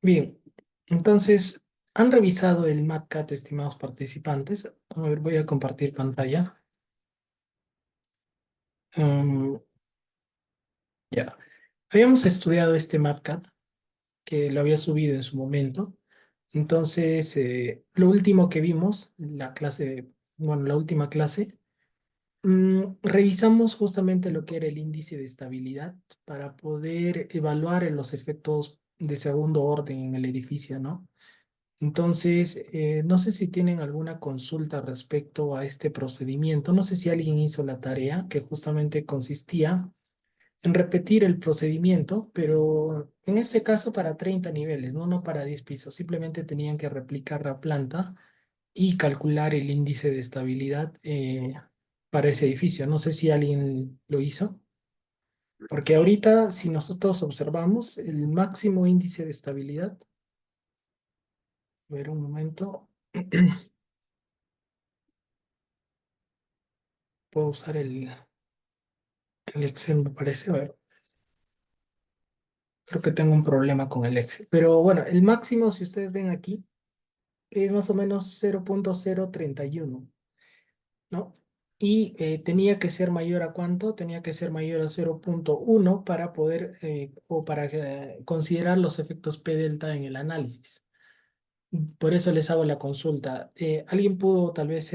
Bien, entonces, ¿han revisado el MatCat, estimados participantes? A ver, voy a compartir pantalla. Mm, ya. Habíamos estudiado este MatCat, que lo había subido en su momento. Entonces, lo último que vimos, la clase, bueno, la última clase, revisamos justamente lo que era el índice de estabilidad para poder evaluar los efectos de segundo orden en el edificio, ¿no? Entonces, no sé si tienen alguna consulta respecto a este procedimiento. No sé si alguien hizo la tarea que justamente consistía en repetir el procedimiento, pero en este caso para 30 niveles, no, no para 10 pisos. Simplemente tenían que replicar la planta y calcular el índice de estabilidad para ese edificio. No sé si alguien lo hizo, porque ahorita, si nosotros observamos el máximo índice de estabilidad, a ver un momento. Puedo usar el Excel, me parece. A ver, creo que tengo un problema con el Excel. Pero bueno, el máximo, si ustedes ven aquí, es más o menos 0.031, ¿no? Y tenía que ser mayor a ¿cuánto? Tenía que ser mayor a 0.1 para poder, o para considerar los efectos P delta en el análisis. Por eso les hago la consulta. ¿Alguien pudo tal vez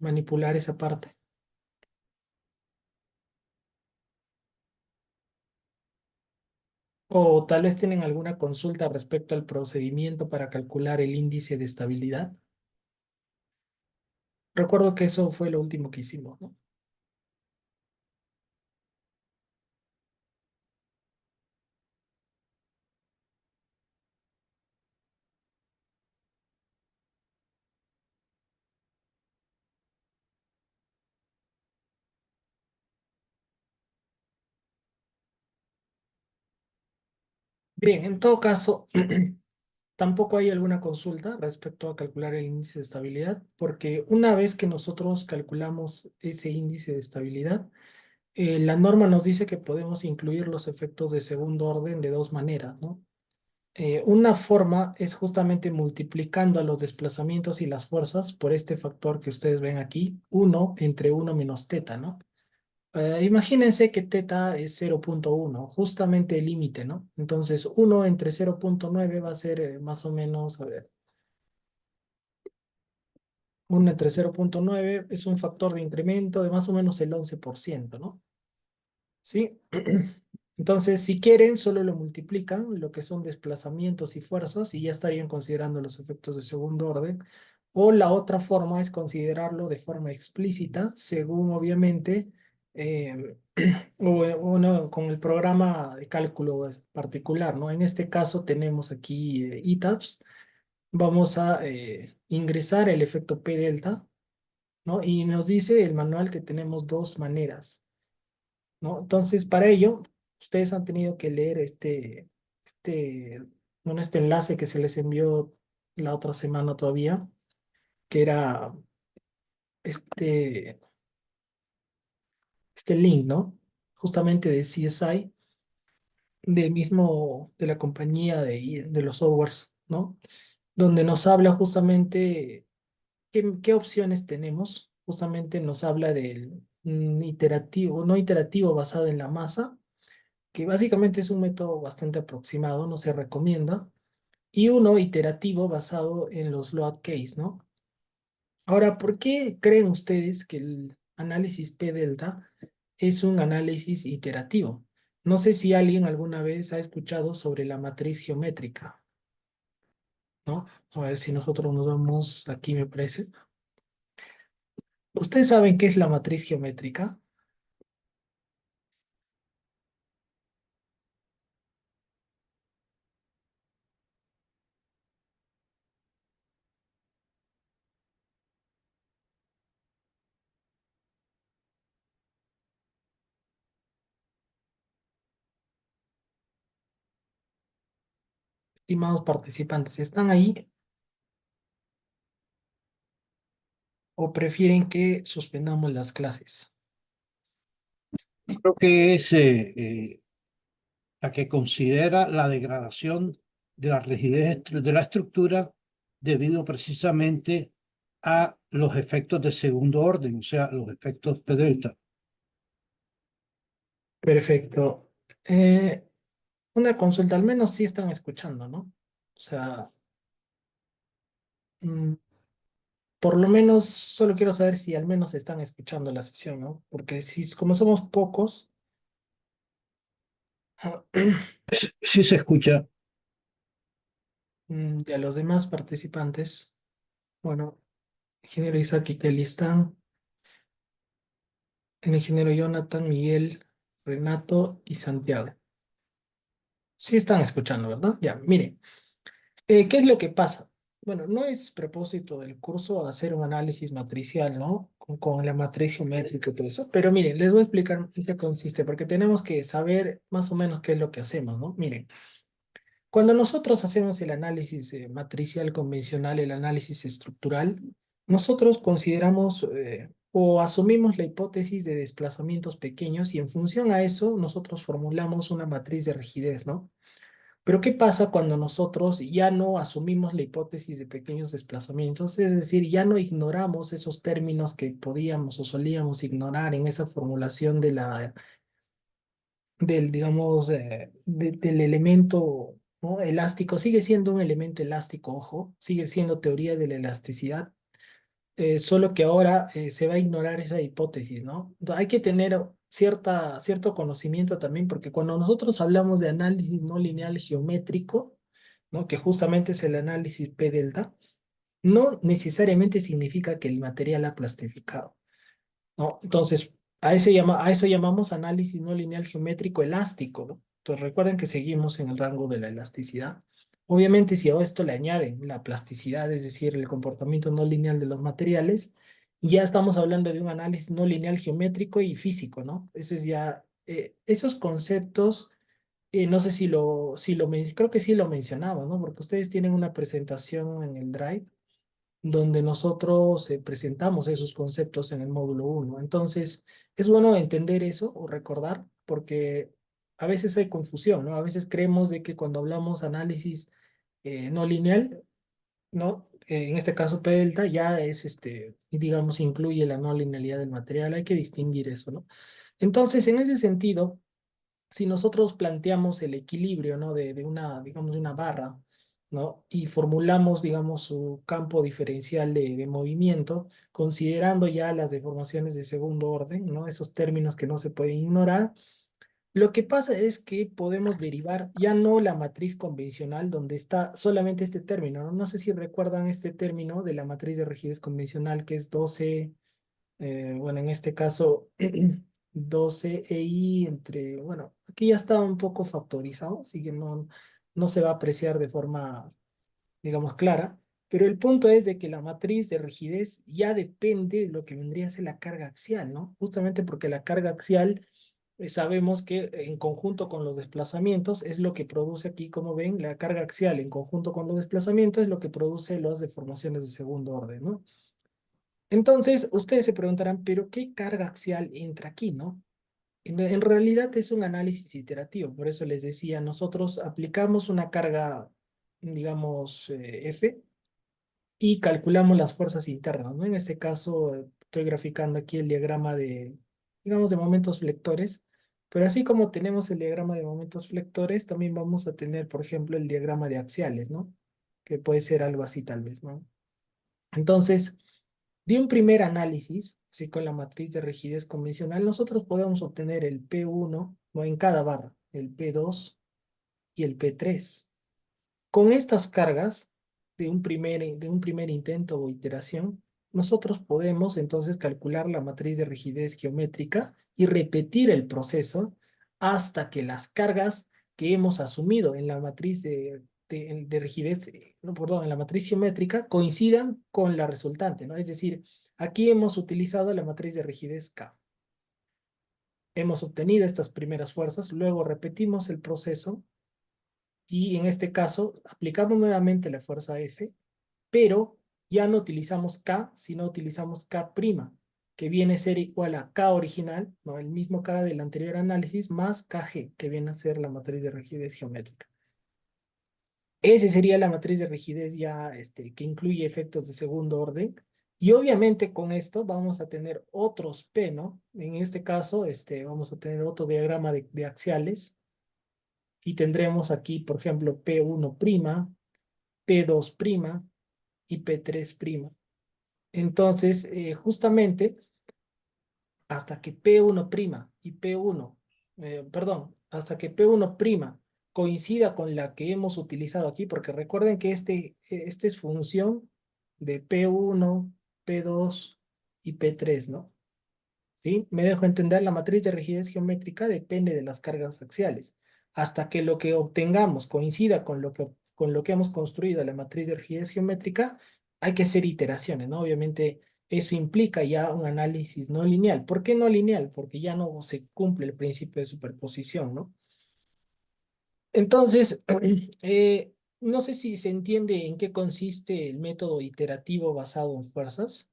manipular esa parte? O tal vez tienen alguna consulta respecto al procedimiento para calcular el índice de estabilidad. Recuerdo que eso fue lo último que hicimos, ¿no? Bien, en todo caso, tampoco hay alguna consulta respecto a calcular el índice de estabilidad, porque una vez que nosotros calculamos ese índice de estabilidad, la norma nos dice que podemos incluir los efectos de segundo orden de dos maneras, ¿no? Una forma es justamente multiplicando a los desplazamientos y las fuerzas por este factor que ustedes ven aquí, uno entre uno menos teta, ¿no? Imagínense que teta es 0.1, justamente el límite, ¿no? Entonces, uno entre 0.9 va a ser más o menos, a ver, 1 entre 0.9 es un factor de incremento de más o menos el 11%, ¿no? ¿Sí? Entonces, si quieren, solo lo multiplican, lo que son desplazamientos y fuerzas, y ya estarían considerando los efectos de segundo orden. O la otra forma es considerarlo de forma explícita, según obviamente, eh, uno con el programa de cálculo particular, ¿no? En este caso tenemos aquí ETABS. Vamos a ingresar el efecto P delta, ¿no? Y nos dice el manual que tenemos dos maneras, ¿no? Entonces, para ello, ustedes han tenido que leer este, bueno, este enlace que se les envió la otra semana todavía, que era este, este link, ¿no? Justamente de CSI, de la compañía de los softwares, ¿no? Donde nos habla justamente qué opciones tenemos. Justamente nos habla del iterativo, no iterativo basado en la masa, que básicamente es un método bastante aproximado, no se recomienda, y uno iterativo basado en los load case, ¿no? Ahora, ¿por qué creen ustedes que el análisis P delta es un análisis iterativo? No sé si alguien alguna vez ha escuchado sobre la matriz geométrica, ¿no? A ver si nosotros nos vamos aquí, me parece. ¿Ustedes saben qué es la matriz geométrica? Estimados participantes, ¿están ahí o prefieren que suspendamos las clases? Creo que es la que considera la degradación de la rigidez de la estructura debido precisamente a los efectos de segundo orden, o sea, los efectos P delta. Perfecto. Eh, una consulta, al menos sí están escuchando, ¿no? O sea, mm, por lo menos solo quiero saber si al menos están escuchando la sesión, ¿no? Porque si como somos pocos, Sí se escucha. y a los demás participantes, bueno, ingeniero Isaac y Kelly están, el ingeniero Jonathan, Miguel, Renato y Santiago. Sí están escuchando, ¿verdad? Ya, miren. ¿Qué es lo que pasa? Bueno, no es propósito del curso hacer un análisis matricial, ¿no? Con la matriz geométrica y todo eso, pero miren, les voy a explicar en qué consiste, porque tenemos que saber más o menos qué es lo que hacemos, ¿no? Miren, cuando nosotros hacemos el análisis matricial convencional, el análisis estructural, nosotros consideramos o asumimos la hipótesis de desplazamientos pequeños y en función a eso nosotros formulamos una matriz de rigidez, ¿no? Pero ¿qué pasa cuando nosotros ya no asumimos la hipótesis de pequeños desplazamientos? Es decir, ya no ignoramos esos términos que podíamos o solíamos ignorar en esa formulación del, digamos, del elemento, ¿no? Elástico. Sigue siendo un elemento elástico, ojo, sigue siendo teoría de la elasticidad, solo que ahora se va a ignorar esa hipótesis, ¿no? Hay que tener cierto conocimiento también, porque cuando nosotros hablamos de análisis no lineal geométrico, ¿no? Que justamente es el análisis P delta, no necesariamente significa que el material ha plastificado, ¿no? Entonces, a eso llamamos análisis no lineal geométrico elástico, ¿no? Entonces, recuerden que seguimos en el rango de la elasticidad. Obviamente, si a esto le añaden la plasticidad, es decir, el comportamiento no lineal de los materiales, ya estamos hablando de un análisis no lineal geométrico y físico, ¿no? Eso es ya, esos conceptos, no sé creo que sí lo mencionamos, ¿no? Porque ustedes tienen una presentación en el Drive donde nosotros presentamos esos conceptos en el módulo uno. Entonces, es bueno entender eso o recordar, porque a veces hay confusión, ¿no? A veces creemos de que cuando hablamos análisis no lineal, ¿no? En este caso P delta ya es, digamos, incluye la no linealidad del material, hay que distinguir eso, ¿no? Entonces, en ese sentido, si nosotros planteamos el equilibrio, ¿no? De una, digamos, de una barra, ¿no? Y formulamos, digamos, su campo diferencial de movimiento, considerando ya las deformaciones de segundo orden, ¿no? Esos términos que no se pueden ignorar. Lo que pasa es que podemos derivar ya no la matriz convencional donde está solamente este término, ¿no? No sé si recuerdan este término de la matriz de rigidez convencional que es 12 bueno, en este caso, 12 EI entre, bueno, aquí ya está un poco factorizado, así que no se va a apreciar de forma, digamos, clara, pero el punto es de que la matriz de rigidez ya depende de lo que vendría a ser la carga axial, ¿no? Justamente porque la carga axial, sabemos que en conjunto con los desplazamientos es lo que produce aquí, como ven, la carga axial en conjunto con los desplazamientos es lo que produce las deformaciones de segundo orden, ¿no? Entonces, ustedes se preguntarán, ¿pero qué carga axial entra aquí, no? En realidad es un análisis iterativo, por eso les decía, nosotros aplicamos una carga, digamos, F y calculamos las fuerzas internas, ¿no? En este caso, estoy graficando aquí el diagrama de, digamos, de momentos flectores, pero así como tenemos el diagrama de momentos flectores, también vamos a tener, por ejemplo, el diagrama de axiales, ¿no? Que puede ser algo así tal vez, ¿no? Entonces, de un primer análisis, sí, con la matriz de rigidez convencional, nosotros podemos obtener el P1, ¿no? En cada barra, el P2 y el P3. Con estas cargas de un primer intento o iteración, nosotros podemos entonces calcular la matriz de rigidez geométrica y repetir el proceso hasta que las cargas que hemos asumido en la matriz de rigidez, no, perdón, en la matriz geométrica coincidan con la resultante, ¿no? Es decir, aquí hemos utilizado la matriz de rigidez K. Hemos obtenido estas primeras fuerzas, luego repetimos el proceso y en este caso aplicamos nuevamente la fuerza F, pero ya no utilizamos K, sino utilizamos K', que viene a ser igual a K original, ¿no? El mismo K del anterior análisis, más KG, que viene a ser la matriz de rigidez geométrica. Esa sería la matriz de rigidez ya que incluye efectos de segundo orden. Y obviamente con esto vamos a tener otros P, ¿no? En este caso, vamos a tener otro diagrama de axiales y tendremos aquí, por ejemplo, P1', P2' y P3'. Entonces, justamente hasta que P1' y P1, perdón, hasta que P1' coincida con la que hemos utilizado aquí, porque recuerden que este es función de P1, P2 y P3, ¿no? ¿Sí? Me dejo entender, la matriz de rigidez geométrica depende de las cargas axiales. Hasta que lo que obtengamos coincida con lo que hemos construido la matriz de rigidez geométrica, hay que hacer iteraciones, ¿no? Obviamente eso implica ya un análisis no lineal. ¿Por qué no lineal? Porque ya no se cumple el principio de superposición, ¿no? Entonces, no sé si se entiende en qué consiste el método iterativo basado en fuerzas.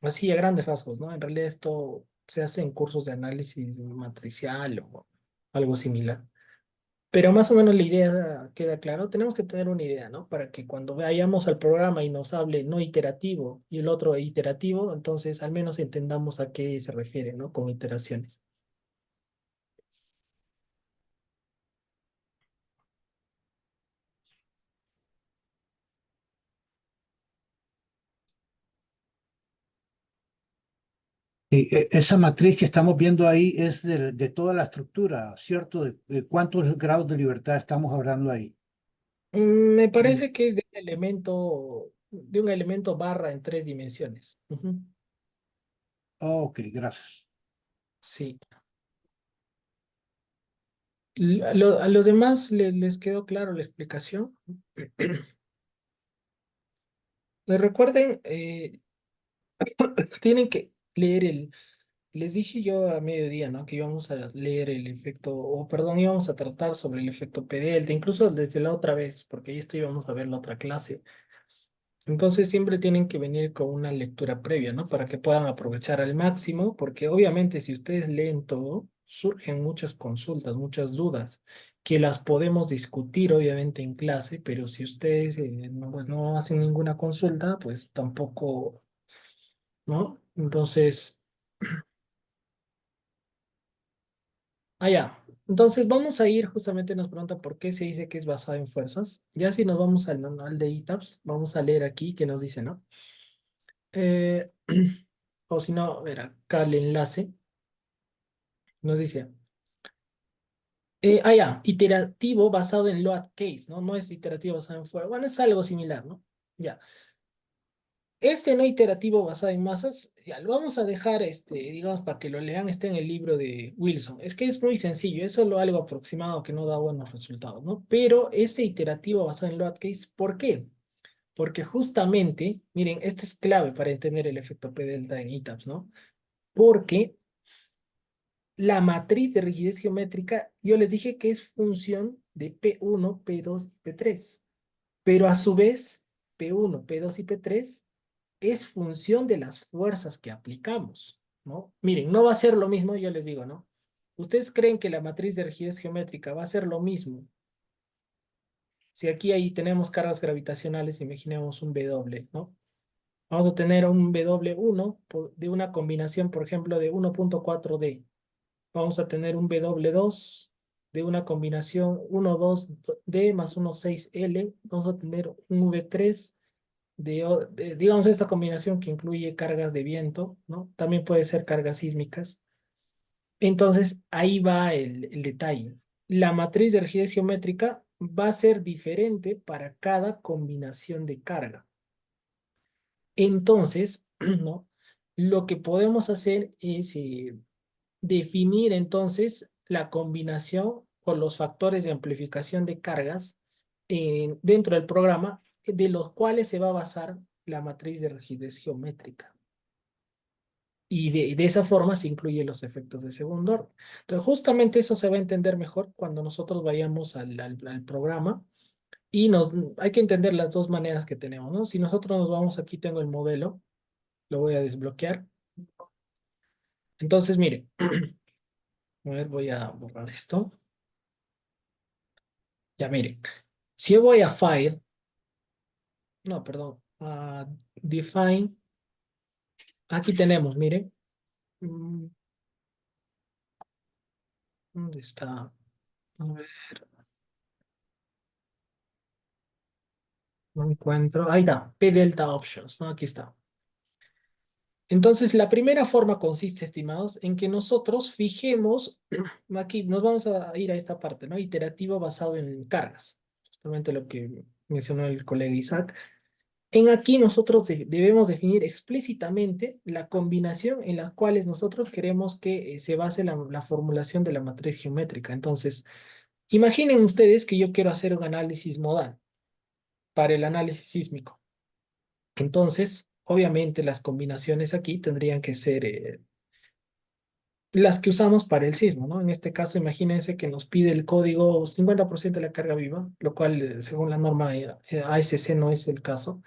Así a grandes rasgos, ¿no? En realidad esto se hace en cursos de análisis matricial o algo similar. Pero más o menos la idea queda claro. Tenemos que tener una idea, ¿no? Para que cuando vayamos al programa y nos hable no iterativo y el otro iterativo, entonces al menos entendamos a qué se refiere, ¿no? Con iteraciones. Y esa matriz que estamos viendo ahí es de toda la estructura, ¿cierto? De cuántos grados de libertad estamos hablando ahí. Me Mm. parece que es de un elemento barra en tres dimensiones. Ujú. Ok, gracias. Sí. A los demás les quedó claro la explicación. Recuerden, tienen que leer les dije yo a mediodía, ¿no? Que íbamos a leer el efecto, o perdón, íbamos a tratar sobre el efecto P delta, incluso desde la otra vez, porque esto íbamos a ver la otra clase. Entonces siempre tienen que venir con una lectura previa, ¿no? Para que puedan aprovechar al máximo, porque obviamente si ustedes leen todo, surgen muchas consultas, muchas dudas, que las podemos discutir obviamente en clase, pero si ustedes no, pues, no hacen ninguna consulta, pues tampoco, ¿no? Entonces, ya. Entonces vamos a ir, justamente nos pregunta por qué se dice que es basado en fuerzas. Ya si nos vamos al manual de ITAPS, vamos a leer aquí que nos dice, ¿no? Eh, o si no, a ver, acá el enlace nos dice, ya, iterativo basado en load case, ¿no? No es iterativo basado en fuerza. Bueno, es algo similar, ¿no? Ya. Este no iterativo basado en masas, ya lo vamos a dejar, digamos, para que lo lean, está en el libro de Wilson. Es que es muy sencillo, es solo algo aproximado que no da buenos resultados, ¿no? Pero este iterativo basado en load case, ¿por qué? Porque justamente, miren, esto es clave para entender el efecto P delta en ITAPS, ¿no? Porque la matriz de rigidez geométrica, yo les dije que es función de P1, P2 y P3, pero a su vez, P1, P2 y P3 es función de las fuerzas que aplicamos, ¿no? Miren, no va a ser lo mismo, yo les digo, ¿no? ¿Ustedes creen que la matriz de rigidez geométrica va a ser lo mismo? Si aquí ahí tenemos cargas gravitacionales, imaginemos un W, ¿no? Vamos a tener un W1 de una combinación, por ejemplo, de 1.4D. Vamos a tener un W2 de una combinación 1,2D más 1,6L. Vamos a tener un V3 digamos, esta combinación que incluye cargas de viento, ¿no? También puede ser cargas sísmicas. Entonces, ahí va el detalle. La matriz de rigidez geométrica va a ser diferente para cada combinación de carga. Entonces, ¿no? Lo que podemos hacer es definir entonces la combinación con los factores de amplificación de cargas dentro del programa, de los cuales se va a basar la matriz de rigidez geométrica. Y de esa forma se incluyen los efectos de segundo orden. Entonces, justamente eso se va a entender mejor cuando nosotros vayamos al programa y hay que entender las dos maneras que tenemos, ¿no? Si nosotros nos vamos, aquí tengo el modelo, lo voy a desbloquear. Entonces, mire, a ver, voy a borrar esto. Ya, mire. Si yo voy a file, no, perdón, a define, aquí tenemos, miren, mm, ¿dónde está? A ver, no encuentro, ahí está, P delta options, ¿no? Aquí está. Entonces, la primera forma consiste, estimados, en que nosotros fijemos, aquí nos vamos a ir a esta parte, ¿no? Iterativo basado en cargas, justamente lo que mencionó el colega Isaac. En aquí nosotros debemos definir explícitamente la combinación en las cuales nosotros queremos que se base la formulación de la matriz geométrica. Entonces, imaginen ustedes que yo quiero hacer un análisis modal para el análisis sísmico. Entonces, obviamente las combinaciones aquí tendrían que ser las que usamos para el sismo, ¿no? En este caso, imagínense que nos pide el código 50% de la carga viva, lo cual, según la norma ASC, no es el caso,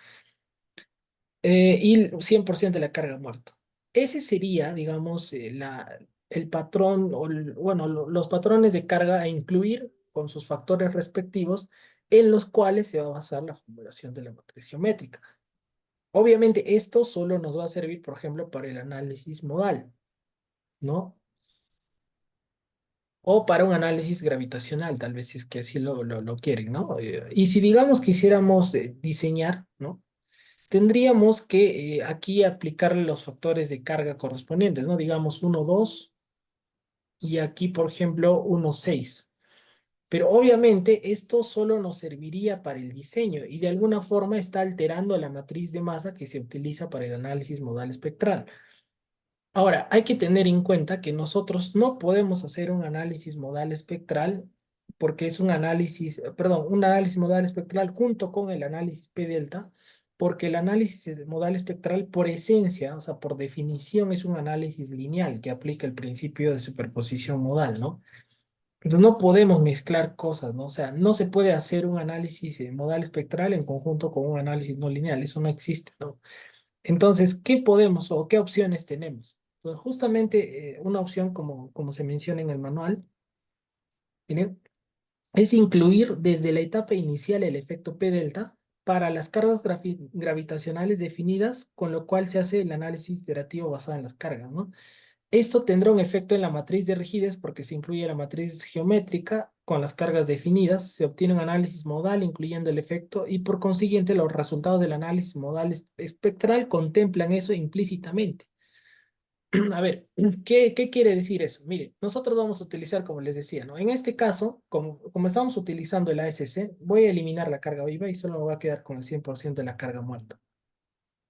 y el 100% de la carga muerta. Ese sería, digamos, el patrón, o bueno, los patrones de carga a incluir con sus factores respectivos en los cuales se va a basar la formulación de la matriz geométrica. Obviamente, esto solo nos va a servir, por ejemplo, para el análisis modal, ¿no? O para un análisis gravitacional, tal vez si es que así lo quieren, ¿no? Y si digamos quisiéramos diseñar, ¿no? Tendríamos que aquí aplicarle los factores de carga correspondientes, ¿no? Digamos 1, 2 y aquí, por ejemplo, 1, 6. Pero obviamente esto solo nos serviría para el diseño y de alguna forma está alterando la matriz de masa que se utiliza para el análisis modal espectral. Ahora, hay que tener en cuenta que nosotros no podemos hacer un análisis modal espectral porque es un análisis, perdón, un análisis modal espectral junto con el análisis P delta, porque el análisis modal espectral por esencia, o sea, por definición, es un análisis lineal que aplica el principio de superposición modal, ¿no? Entonces no podemos mezclar cosas, ¿no? O sea, no se puede hacer un análisis modal espectral en conjunto con un análisis no lineal, eso no existe, ¿no? Entonces, ¿qué podemos o qué opciones tenemos? Pues justamente una opción, como se menciona en el manual, miren, es incluir desde la etapa inicial el efecto P delta para las cargas gravitacionales definidas, con lo cual se hace el análisis iterativo basado en las cargas, ¿no? Esto tendrá un efecto en la matriz de rigidez porque se incluye la matriz geométrica con las cargas definidas, se obtiene un análisis modal incluyendo el efecto y por consiguiente los resultados del análisis modal espectral contemplan eso implícitamente. A ver, ¿qué quiere decir eso? Mire, nosotros vamos a utilizar, como les decía, ¿no? En este caso, como estamos utilizando el ASC, voy a eliminar la carga viva y solo me voy a quedar con el 100% de la carga muerta.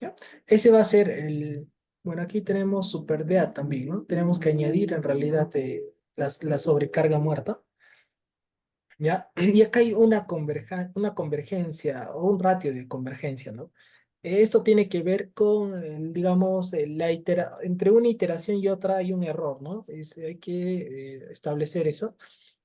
¿Ya? Ese va a ser bueno, aquí tenemos SuperDEA también, ¿no? Tenemos que añadir en realidad la sobrecarga muerta, ¿ya? Y acá hay una convergencia o un ratio de convergencia, ¿no? Esto tiene que ver con, digamos, entre una iteración y otra hay un error, ¿no? Hay que establecer eso.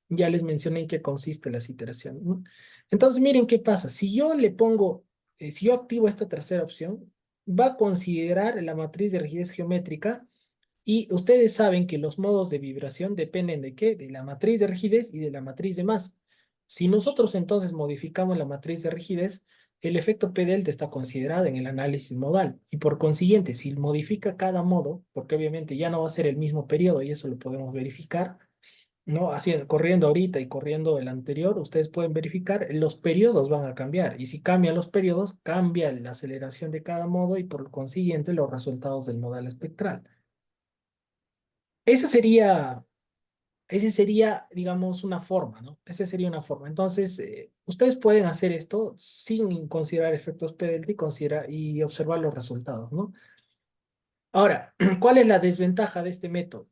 Ya les mencioné en qué consiste las iteraciones, ¿no? Entonces, miren qué pasa. Si yo le pongo, si yo activo esta tercera opción, va a considerar la matriz de rigidez geométrica y ustedes saben que los modos de vibración dependen de qué? De la matriz de rigidez y de la matriz de masa. Si nosotros entonces modificamos la matriz de rigidez, el efecto P delta está considerado en el análisis modal y por consiguiente, si modifica cada modo, porque obviamente ya no va a ser el mismo periodo y eso lo podemos verificar, ¿no? Así, corriendo ahorita y corriendo el anterior, ustedes pueden verificar, los periodos van a cambiar y si cambian los periodos, cambia la aceleración de cada modo y por consiguiente los resultados del modal espectral. Esa sería Ese sería, digamos, una forma, ¿no? Esa sería una forma. Entonces, ustedes pueden hacer esto sin considerar efectos PDLT y observar los resultados, ¿no? Ahora, ¿cuál es la desventaja de este método?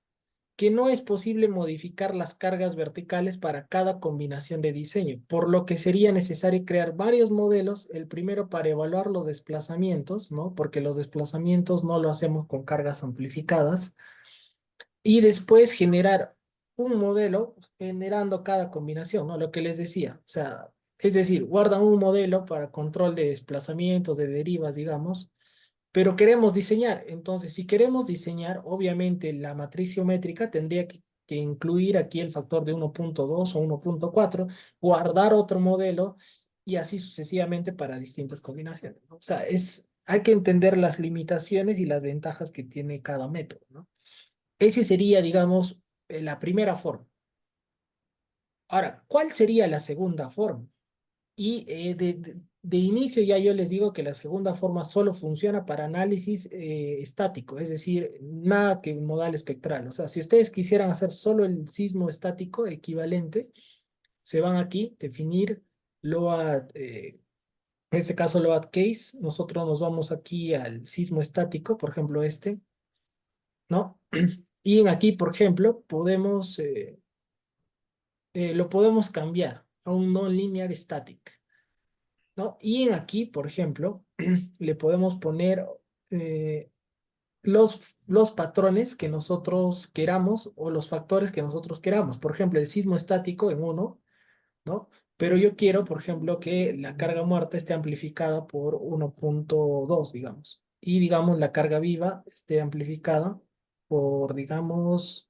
Que no es posible modificar las cargas verticales para cada combinación de diseño, por lo que sería necesario crear varios modelos, el primero para evaluar los desplazamientos, ¿no? Porque los desplazamientos no lo hacemos con cargas amplificadas y después generar un modelo generando cada combinación, ¿no? Lo que les decía, o sea, es decir, guardan un modelo para control de desplazamientos, de derivas, digamos, pero queremos diseñar. Entonces, si queremos diseñar, obviamente la matriz geométrica tendría que incluir aquí el factor de 1.2 o 1.4, guardar otro modelo y así sucesivamente para distintas combinaciones, ¿no? O sea, hay que entender las limitaciones y las ventajas que tiene cada método, ¿no? Ese sería, digamos, la primera forma. Ahora, ¿cuál sería la segunda forma? Y de inicio ya yo les digo que la segunda forma solo funciona para análisis estático, es decir, nada que modal espectral. O sea, si ustedes quisieran hacer solo el sismo estático equivalente, se van aquí, definir LOAD, en este caso LOAD case, nosotros nos vamos aquí al sismo estático, por ejemplo este, ¿no? Y en aquí, por ejemplo, lo podemos cambiar a un non-linear static. ¿No? Y en aquí, por ejemplo, le podemos poner eh, los patrones que nosotros queramos o los factores que nosotros queramos. Por ejemplo, el sismo estático en uno, ¿no? Pero yo quiero, por ejemplo, que la carga muerta esté amplificada por 1.2, digamos. Y, digamos, la carga viva esté amplificada por, digamos,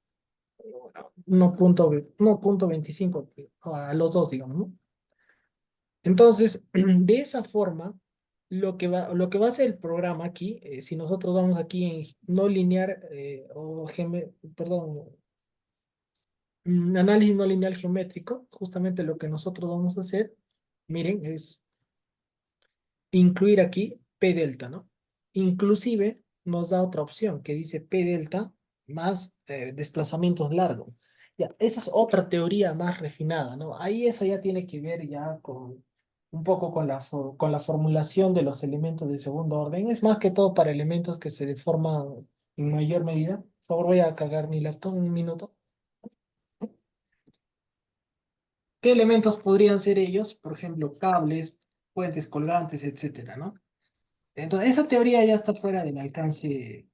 1.25 a los dos, digamos, ¿no? Entonces, de esa forma, lo que va a hacer el programa aquí, si nosotros vamos aquí en no lineal perdón, análisis no lineal geométrico, justamente lo que nosotros vamos a hacer, miren, es incluir aquí P delta, ¿no? Inclusive nos da otra opción que dice P delta más desplazamientos largos. Ya, esa es otra teoría más refinada, ¿no? Ahí esa ya tiene que ver ya con un poco con la formulación de los elementos de segundo orden. Es más que todo para elementos que se deforman en mayor medida. Por favor, voy a cargar mi laptop un minuto. ¿Qué elementos podrían ser ellos? Por ejemplo, cables, puentes colgantes, etcétera, ¿no? Entonces, esa teoría ya está fuera del alcance.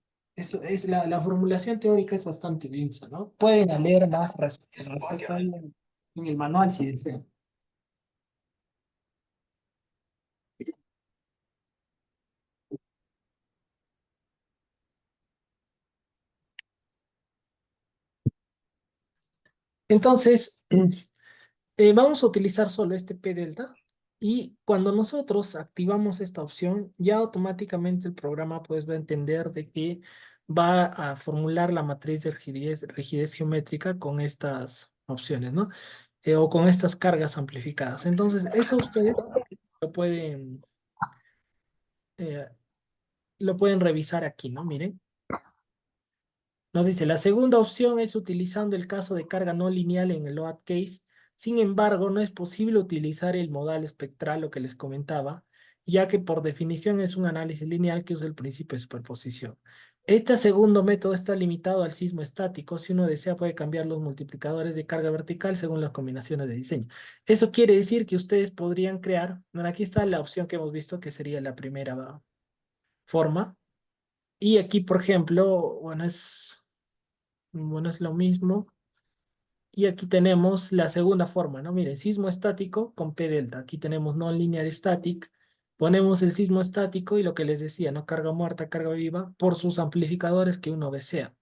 La formulación teórica es bastante densa, ¿no? Pueden leer más respecto a ello en el manual si desean. Entonces, vamos a utilizar solo este P delta y cuando nosotros activamos esta opción, ya automáticamente el programa pues va a entender de que va a formular la matriz de rigidez geométrica con estas opciones, ¿no? O con estas cargas amplificadas. Entonces, eso ustedes lo pueden, eh, lo pueden revisar aquí, ¿no? Miren. Nos dice, la segunda opción es utilizando el caso de carga no lineal en el load case. Sin embargo, no es posible utilizar el modal espectral, lo que les comentaba, ya que por definición es un análisis lineal que usa el principio de superposición. Este segundo método está limitado al sismo estático. Si uno desea, puede cambiar los multiplicadores de carga vertical según las combinaciones de diseño. Eso quiere decir que ustedes podrían crear, bueno, aquí está la opción que hemos visto, que sería la primera forma. Y aquí, por ejemplo, bueno, es lo mismo. Y aquí tenemos la segunda forma, ¿no? Miren, sismo estático con P delta. Aquí tenemos non-linear static. Ponemos el sismo estático y lo que les decía, ¿no? Carga muerta, carga viva, por sus amplificadores que uno desea.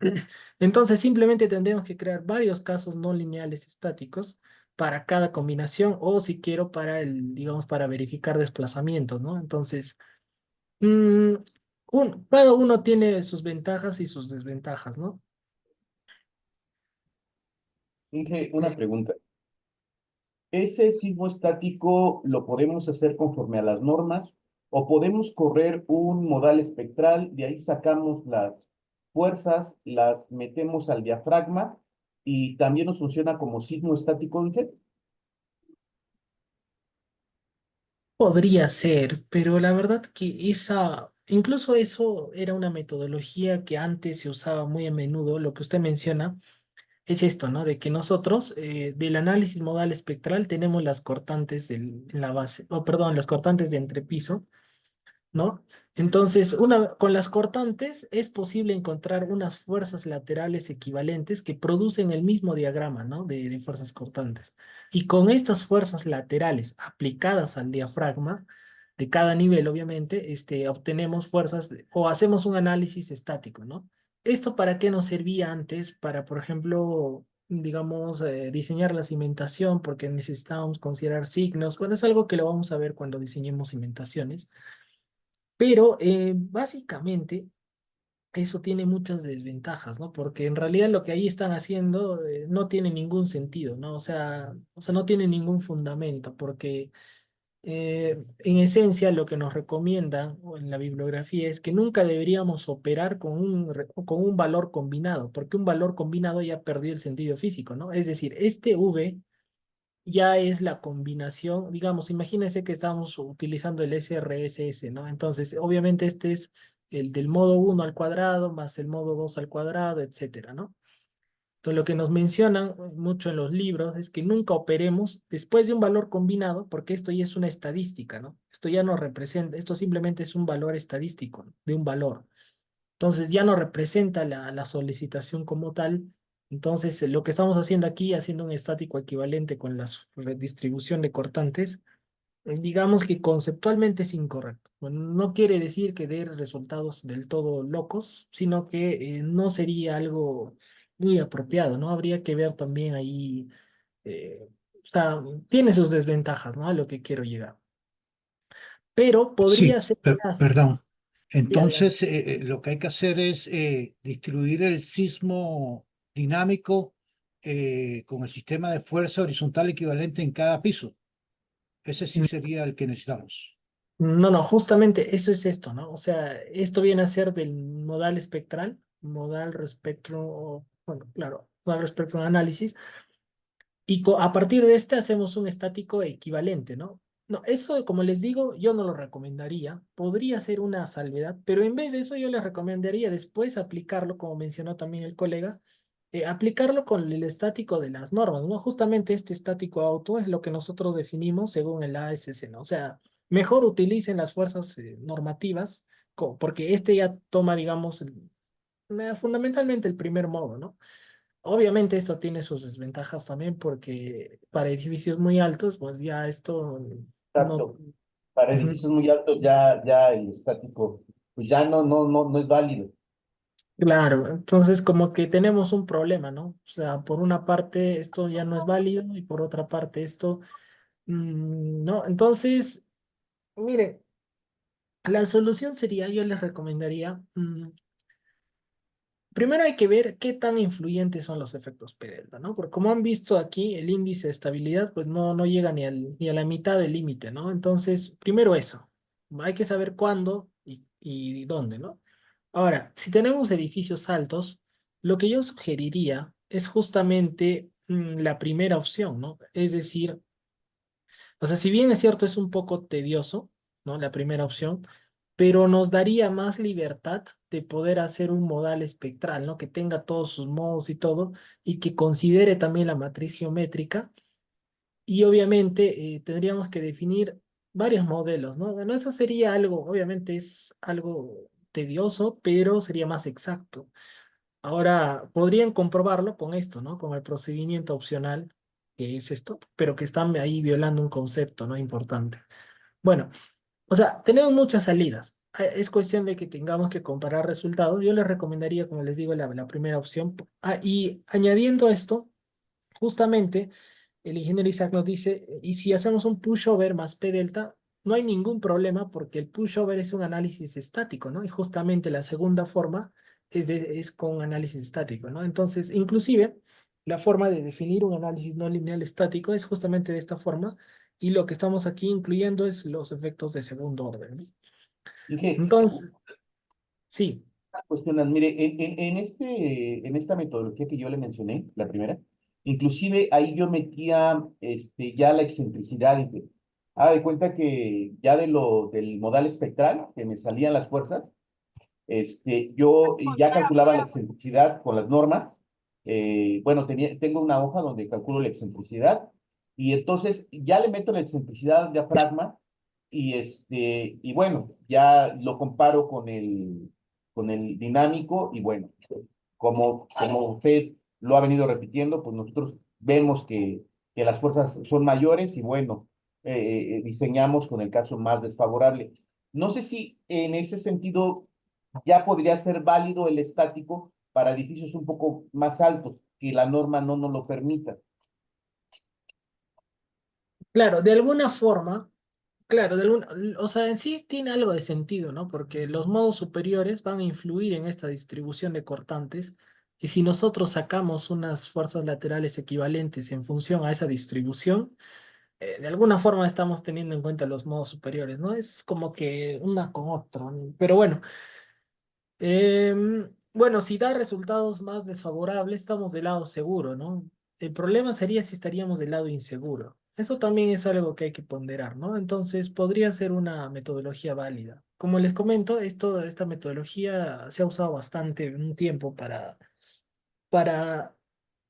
Entonces, simplemente tendremos que crear varios casos no lineales estáticos para cada combinación o si quiero para digamos, para verificar desplazamientos, ¿no? Entonces, mm, cada uno tiene sus ventajas y sus desventajas, ¿no? Inge, una pregunta. ¿Ese sismo estático lo podemos hacer conforme a las normas o podemos correr un modal espectral, de ahí sacamos las fuerzas, las metemos al diafragma y también nos funciona como sismo estático, Inge? Podría ser, pero la verdad que incluso eso era una metodología que antes se usaba muy a menudo. Lo que usted menciona es esto, ¿no? De que nosotros del análisis modal espectral tenemos las cortantes en la base, o perdón, las cortantes de entrepiso, ¿no? Entonces, con las cortantes es posible encontrar unas fuerzas laterales equivalentes que producen el mismo diagrama, ¿no? De fuerzas cortantes. Y con estas fuerzas laterales aplicadas al diafragma, de cada nivel, obviamente, obtenemos o hacemos un análisis estático, ¿no? ¿Esto para qué nos servía antes? Para, por ejemplo, digamos, diseñar la cimentación porque necesitábamos considerar signos. Bueno, es algo que lo vamos a ver cuando diseñemos cimentaciones. Pero básicamente eso tiene muchas desventajas, ¿no? Porque en realidad lo que ahí están haciendo no tiene ningún sentido, ¿no? O sea, no tiene ningún fundamento, porque en esencia lo que nos recomienda o en la bibliografía es que nunca deberíamos operar con un valor combinado, porque un valor combinado ya perdió el sentido físico, ¿no? Es decir, este V ya es la combinación, digamos, imagínense que estamos utilizando el SRSS, ¿no? Entonces, obviamente este es el del modo 1 al cuadrado más el modo 2 al cuadrado, etcétera, ¿no? Entonces, lo que nos mencionan mucho en los libros es que nunca operemos después de un valor combinado, porque esto ya es una estadística, ¿no? Esto ya no representa, esto simplemente es un valor estadístico, ¿no? De un valor. Entonces ya no representa la solicitación como tal. Entonces lo que estamos haciendo aquí, haciendo un estático equivalente con la redistribución de cortantes, digamos que conceptualmente es incorrecto. Bueno, no quiere decir que dé resultados del todo locos, sino que no sería algo muy apropiado, ¿no? Habría que ver también ahí, o sea, tiene sus desventajas, ¿no? A lo que quiero llegar. Pero podría Sí, ser así. perdón. Sí, adelante. Entonces, lo que hay que hacer es distribuir el sismo dinámico con el sistema de fuerza horizontal equivalente en cada piso. Ese sí sería el que necesitamos. No, no, justamente eso es esto, ¿no? O sea, esto viene a ser del modal espectral, modal respectro, bueno, claro, modal respectro análisis, y a partir de este hacemos un estático equivalente, ¿no? No, eso, como les digo, yo no lo recomendaría, podría ser una salvedad, pero en vez de eso yo les recomendaría después aplicarlo, como mencionó también el colega, aplicarlo con el estático de las normas, ¿no? Justamente este estático auto es lo que nosotros definimos según el ASC, ¿no? O sea, mejor utilicen las fuerzas normativas, porque este ya toma, digamos, fundamentalmente el primer modo, ¿no? Obviamente esto tiene sus desventajas también porque para edificios muy altos, pues ya esto no... Exacto. Para Ujú. edificios muy altos ya el estático, pues ya no es válido. Claro, entonces como que tenemos un problema, ¿no? O sea, por una parte esto ya no es válido y por otra parte esto, no. Entonces, mire, la solución sería, yo les recomendaría, primero hay que ver qué tan influyentes son los efectos P delta, ¿no? Porque como han visto aquí, el índice de estabilidad pues no llega ni a la mitad del límite, ¿no? Entonces, primero eso, hay que saber cuándo y dónde, ¿no? Ahora, si tenemos edificios altos, lo que yo sugeriría es justamente la primera opción, ¿no? Es decir, o sea, si bien es cierto, es un poco tedioso, ¿no? La primera opción, pero nos daría más libertad de poder hacer un modal espectral, ¿no? Que tenga todos sus modos y todo, y que considere también la matriz geométrica. Y obviamente tendríamos que definir varios modelos, ¿no? Bueno, eso sería algo, obviamente es algo tedioso, pero sería más exacto. Ahora, podrían comprobarlo con esto, ¿no? Con el procedimiento opcional, que es esto, pero que están ahí violando un concepto, ¿no? Importante. Bueno, o sea, tenemos muchas salidas. Es cuestión de que tengamos que comparar resultados. Yo les recomendaría, como les digo, la primera opción. Y añadiendo esto, justamente, el ingeniero Isaac nos dice, y si hacemos un pushover más P delta, no hay ningún problema porque el pushover es un análisis estático, ¿no? Y justamente la segunda forma es con análisis estático, ¿no? Entonces, inclusive, la forma de definir un análisis no lineal estático es justamente de esta forma, y lo que estamos aquí incluyendo es los efectos de segundo orden, ¿no? Dije, Entonces, sí. cuestionas, mire, en esta metodología que yo le mencioné, la primera, inclusive ahí yo metía ya la excentricidad. Haga de cuenta que ya del modal espectral, que me salían las fuerzas, yo ya calculaba la excentricidad con las normas. Bueno, tengo una hoja donde calculo la excentricidad y entonces ya le meto la excentricidad al diafragma y bueno, ya lo comparo con el dinámico y bueno, como usted lo ha venido repitiendo, pues nosotros vemos que las fuerzas son mayores y bueno, diseñamos con el caso más desfavorable. No sé si en ese sentido ya podría ser válido el estático para edificios un poco más altos. que la norma no nos lo permita. Claro, de alguna forma, claro, o sea, en sí tiene algo de sentido, ¿no? Porque los modos superiores van a influir en esta distribución de cortantes y si nosotros sacamos unas fuerzas laterales equivalentes en función a esa distribución, de alguna forma estamos teniendo en cuenta los modos superiores, ¿no? Es como que una con otro, ¿no? Pero bueno. Bueno, si da resultados más desfavorables, estamos del lado seguro, ¿no? El problema sería si estaríamos del lado inseguro. Eso también es algo que hay que ponderar, ¿no? Entonces, podría ser una metodología válida. Como les comento, esta metodología se ha usado bastante en un tiempo para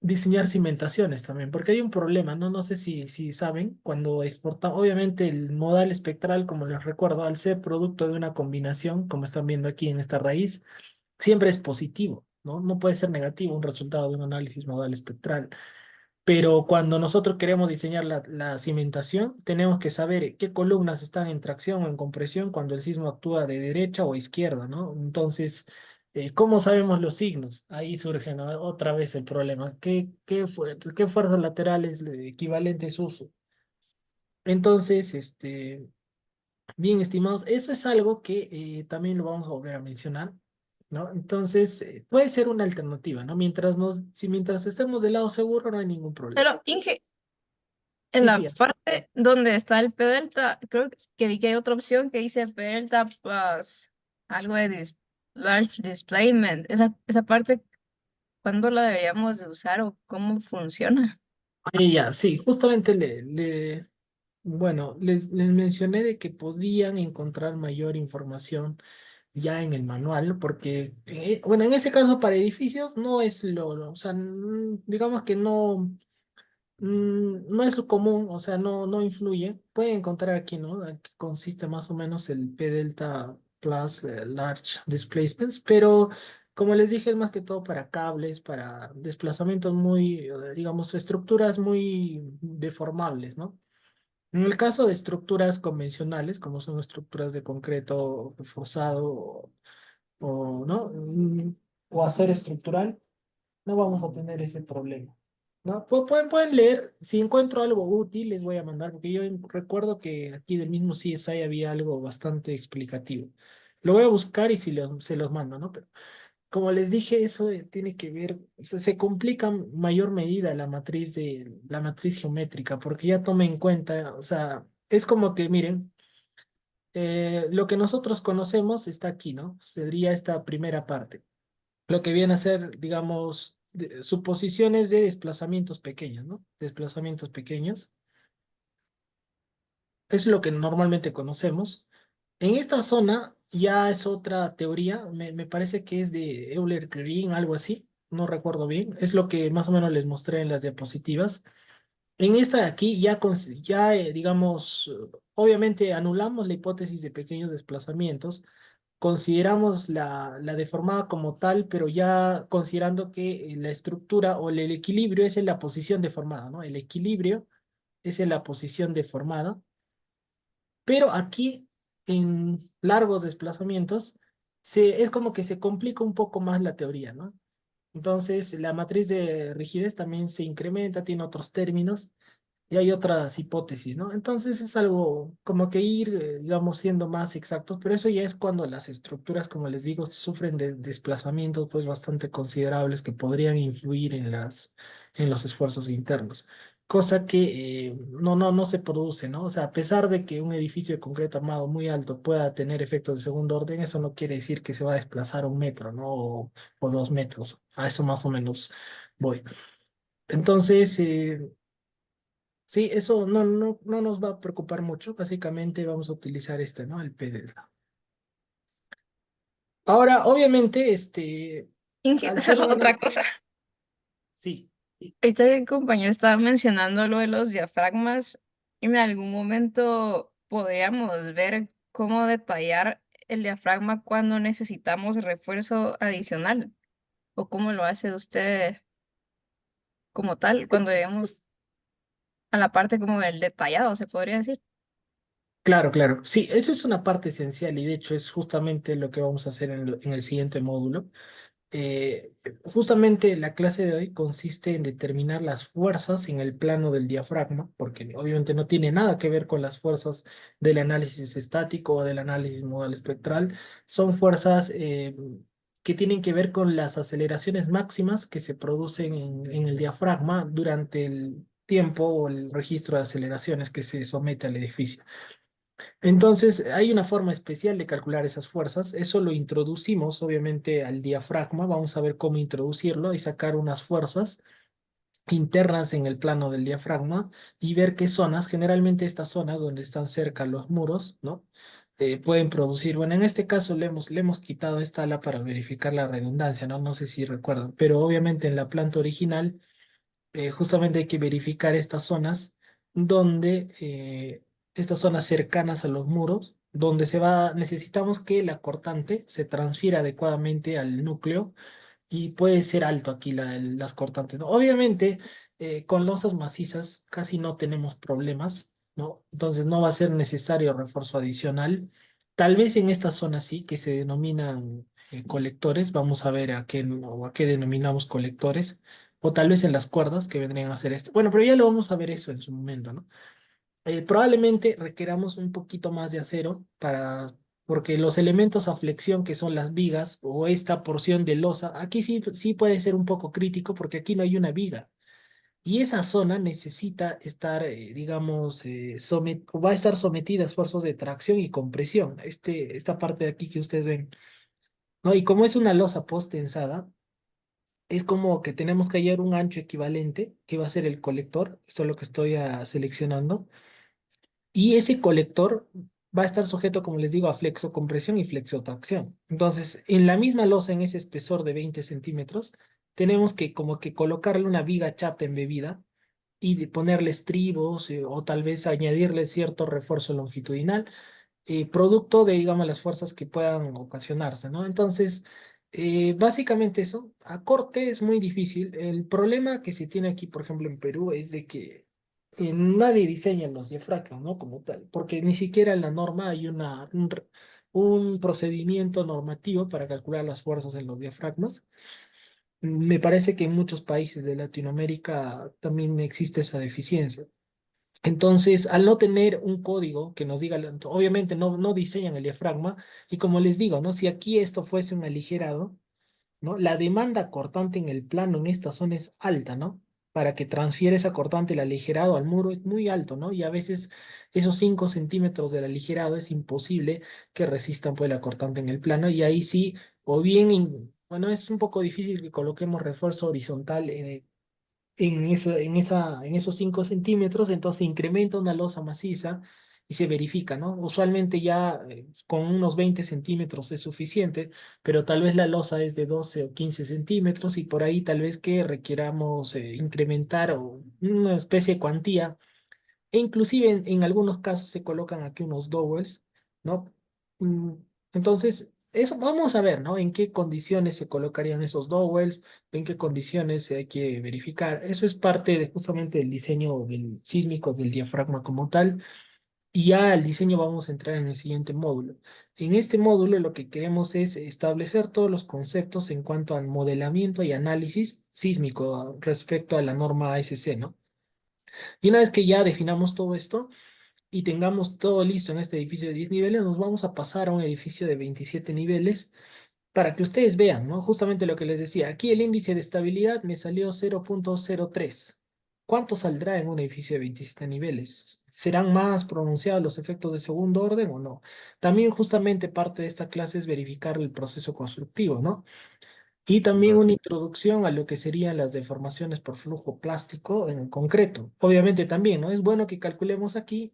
diseñar cimentaciones también, porque hay un problema, ¿no? No sé si saben, cuando exportamos, obviamente el modal espectral, como les recuerdo, al ser producto de una combinación, como están viendo aquí en esta raíz, siempre es positivo, ¿no? No puede ser negativo un resultado de un análisis modal espectral. Pero cuando nosotros queremos diseñar la cimentación, tenemos que saber qué columnas están en tracción o en compresión cuando el sismo actúa de derecha o izquierda, ¿no? Entonces, ¿cómo sabemos los signos? Ahí surge, ¿no? Otra vez el problema. ¿Qué fuerzas laterales equivalentes uso? Entonces, bien, estimados, eso es algo que también lo vamos a volver a mencionar, ¿no? Entonces, puede ser una alternativa, ¿no? Mientras estemos del lado seguro, no hay ningún problema. Pero Inge, en Sí, la sí, parte donde está el P delta, creo que vi que hay otra opción que dice P delta plus algo de large displacement. Esa parte, ¿cuándo la deberíamos de usar o cómo funciona? ya, sí, justamente bueno, les mencioné de que podían encontrar mayor información ya en el manual, porque, bueno, en ese caso para edificios no es o sea, digamos que no es común, o sea, no influye. Pueden encontrar aquí, ¿no? Aquí consiste más o menos el P delta plus large displacements, pero como les dije, es más que todo para cables, para desplazamientos muy, digamos, estructuras muy deformables, ¿no? En el caso de estructuras convencionales, como son estructuras de concreto reforzado ¿no? O acero estructural, no vamos a tener ese problema, ¿no? Pueden leer, si encuentro algo útil, les voy a mandar, porque yo recuerdo que aquí del mismo CSI había algo bastante explicativo. Lo voy a buscar y si se los mando, ¿no? Pero como les dije, eso tiene que ver, se complica en mayor medida la matriz geométrica, porque ya tome en cuenta, o sea, es como que, miren, lo que nosotros conocemos está aquí, ¿no? Sería esta primera parte lo que viene a ser, digamos, suposiciones de desplazamientos pequeños, ¿no? Desplazamientos pequeños. Es lo que normalmente conocemos. En esta zona ya es otra teoría, me parece que es de Euler-Green, algo así, no recuerdo bien, es lo que más o menos les mostré en las diapositivas. En esta de aquí ya digamos, obviamente anulamos la hipótesis de pequeños desplazamientos, consideramos la deformada como tal, pero ya considerando que la estructura o el equilibrio es en la posición deformada, ¿no? El equilibrio es en la posición deformada, pero aquí en largos desplazamientos es como que se complica un poco más la teoría, ¿no? Entonces la matriz de rigidez también se incrementa, tiene otros términos y hay otras hipótesis, ¿no? Entonces es algo como que ir, digamos, siendo más exactos, pero eso ya es cuando las estructuras, como les digo, sufren de desplazamientos pues bastante considerables que podrían influir en los esfuerzos internos, cosa que no se produce, ¿no? O sea, a pesar de que un edificio de concreto armado muy alto pueda tener efectos de segundo orden, eso no quiere decir que se va a desplazar 1 metro, ¿no? O 2 metros, a eso más o menos voy. Entonces, sí, eso no nos va a preocupar mucho. Básicamente vamos a utilizar este, ¿no? El PDLA. Ahora, obviamente, Inge, al ser solo una... otra cosa. Sí, Ahorita el compañero estaba mencionando lo de los diafragmas y en algún momento podríamos ver cómo detallar el diafragma cuando necesitamos refuerzo adicional o cómo lo hace usted como tal, cuando llegamos a la parte como del detallado, se podría decir. claro, claro. Sí, eso es una parte esencial y de hecho es justamente lo que vamos a hacer en el siguiente módulo. Justamente la clase de hoy consiste en determinar las fuerzas en el plano del diafragma, porque obviamente no tiene nada que ver con las fuerzas del análisis estático o del análisis modal espectral. Son fuerzas que tienen que ver con las aceleraciones máximas que se producen en el diafragma durante el tiempo o el registro de aceleraciones que se somete al edificio. Entonces, hay una forma especial de calcular esas fuerzas. Eso lo introducimos, obviamente, al diafragma. Vamos a ver cómo introducirlo y sacar unas fuerzas internas en el plano del diafragma y ver qué zonas, generalmente estas zonas donde están cerca los muros, ¿no? Pueden producir, bueno, en este caso le hemos quitado esta ala para verificar la redundancia, ¿no? No sé si recuerdan, pero obviamente en la planta original justamente hay que verificar estas zonas donde, estas zonas cercanas a los muros, donde necesitamos que la cortante se transfiera adecuadamente al núcleo y puede ser alto aquí las cortantes, ¿no? Obviamente, con losas macizas casi no tenemos problemas, ¿no? Entonces no va a ser necesario refuerzo adicional. Tal vez en esta zona sí, que se denominan colectores, vamos a ver o a qué denominamos colectores, o tal vez en las cuerdas que vendrían a ser esto. Bueno, pero ya lo vamos a ver eso en su momento, ¿no? Probablemente requeramos un poquito más de acero porque los elementos a flexión que son las vigas o esta porción de losa, aquí sí puede ser un poco crítico porque aquí no hay una viga. Y esa zona necesita estar, digamos, va a estar sometida a esfuerzos de tracción y compresión. Esta parte de aquí que ustedes ven, ¿no? Y como es una losa post-tensada, es como que tenemos que hallar un ancho equivalente, que va a ser el colector. Esto es lo que estoy seleccionando. Y ese colector va a estar sujeto, como les digo, a flexocompresión y flexotracción. Entonces, en la misma losa, en ese espesor de 20 centímetros, tenemos que como que colocarle una viga chata embebida y ponerle estribos o tal vez añadirle cierto refuerzo longitudinal, producto de, digamos, las fuerzas que puedan ocasionarse, ¿no? Entonces, básicamente eso, a corte es muy difícil. El problema que se tiene aquí, por ejemplo, en Perú, es de que nadie diseña los diafragmas, ¿no? Como tal, porque ni siquiera en la norma hay un procedimiento normativo para calcular las fuerzas en los diafragmas. Me parece que en muchos países de Latinoamérica también existe esa deficiencia. Entonces, al no tener un código que nos diga, obviamente no diseñan el diafragma, y como les digo, ¿no? Si aquí esto fuese un aligerado, ¿no? La demanda cortante en el plano en esta zona es alta, ¿no? Para que transfiera esa cortante el aligerado al muro es muy alto, ¿no? Y a veces esos 5 centímetros del aligerado es imposible que resistan pues la cortante en el plano, y ahí sí, o bien, bueno, es un poco difícil que coloquemos refuerzo horizontal en esos 5 centímetros, entonces se incrementa una losa maciza y se verifica, ¿no? Usualmente ya con unos 20 centímetros es suficiente, pero tal vez la losa es de 12 o 15 centímetros y por ahí tal vez que requieramos incrementar o una especie de cuantía e inclusive en algunos casos se colocan aquí unos dowels, ¿no? Mm, Entonces, eso vamos a ver, ¿no? En qué condiciones se colocarían esos dowels, en qué condiciones hay que verificar. Eso es parte de justamente del diseño sísmico del diafragma como tal. Y ya al diseño vamos a entrar en el siguiente módulo. En este módulo lo que queremos es establecer todos los conceptos en cuanto al modelamiento y análisis sísmico respecto a la norma ASC, ¿no? Y una vez que ya definamos todo esto, y tengamos todo listo en este edificio de 10 niveles, nos vamos a pasar a un edificio de 27 niveles para que ustedes vean, ¿no? Justamente lo que les decía. Aquí el índice de estabilidad me salió 0,03. ¿Cuánto saldrá en un edificio de 27 niveles? ¿Serán más pronunciados los efectos de segundo orden o no? También justamente parte de esta clase es verificar el proceso constructivo, ¿no? Y también una introducción a lo que serían las deformaciones por flujo plástico en concreto. Obviamente también, ¿no? Es bueno que calculemos aquí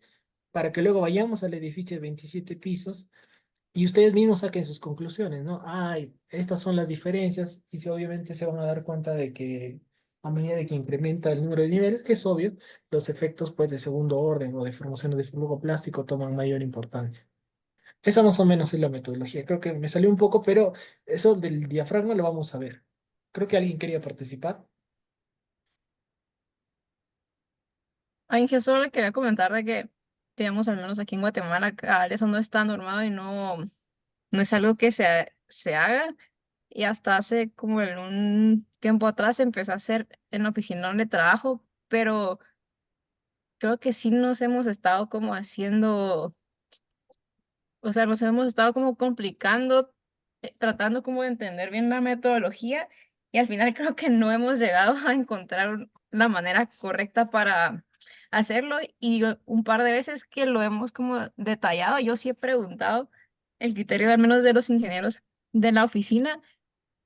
para que luego vayamos al edificio de 27 pisos y ustedes mismos saquen sus conclusiones, ¿no? Ay, estas son las diferencias y obviamente se van a dar cuenta de que a medida de que incrementa el número de niveles, que es obvio, los efectos pues de segundo orden o deformaciones de flujo plástico toman mayor importancia. Esa más o menos es la metodología. Creo que me salió un poco, pero eso del diafragma lo vamos a ver. Creo que alguien quería participar. Ángel, solo le quería comentar de que, digamos, al menos aquí en Guatemala, eso no está normado y no es algo que se haga. y hasta hace como en un tiempo atrás empecé a hacer en la oficina donde trabajo, pero creo que sí nos hemos estado como haciendo, o sea, nos hemos estado como complicando, tratando como de entender bien la metodología y al final creo que no hemos llegado a encontrar la manera correcta para hacerlo y un par de veces que lo hemos como detallado, yo sí he preguntado el criterio al menos de los ingenieros de la oficina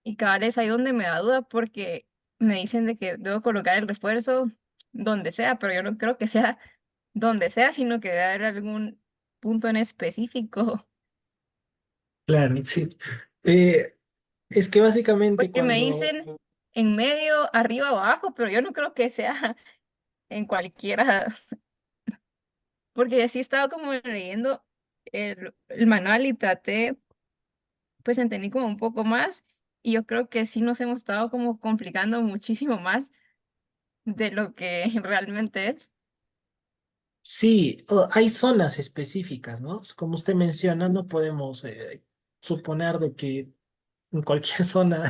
y cada vez ahí donde me da duda porque me dicen de que debo colocar el refuerzo donde sea, pero yo no creo que sea donde sea, sino que debe haber algún punto en específico. Claro, sí. Eh, es que básicamente Porque me cuando... dicen en medio, arriba o abajo, pero yo no creo que sea en cualquiera, porque sí estaba como leyendo el manual y traté, pues entendí como un poco más y yo creo que sí nos hemos estado como complicando muchísimo más de lo que realmente es. Sí, hay zonas específicas, ¿no? Como usted menciona, no podemos suponer de que en cualquier zona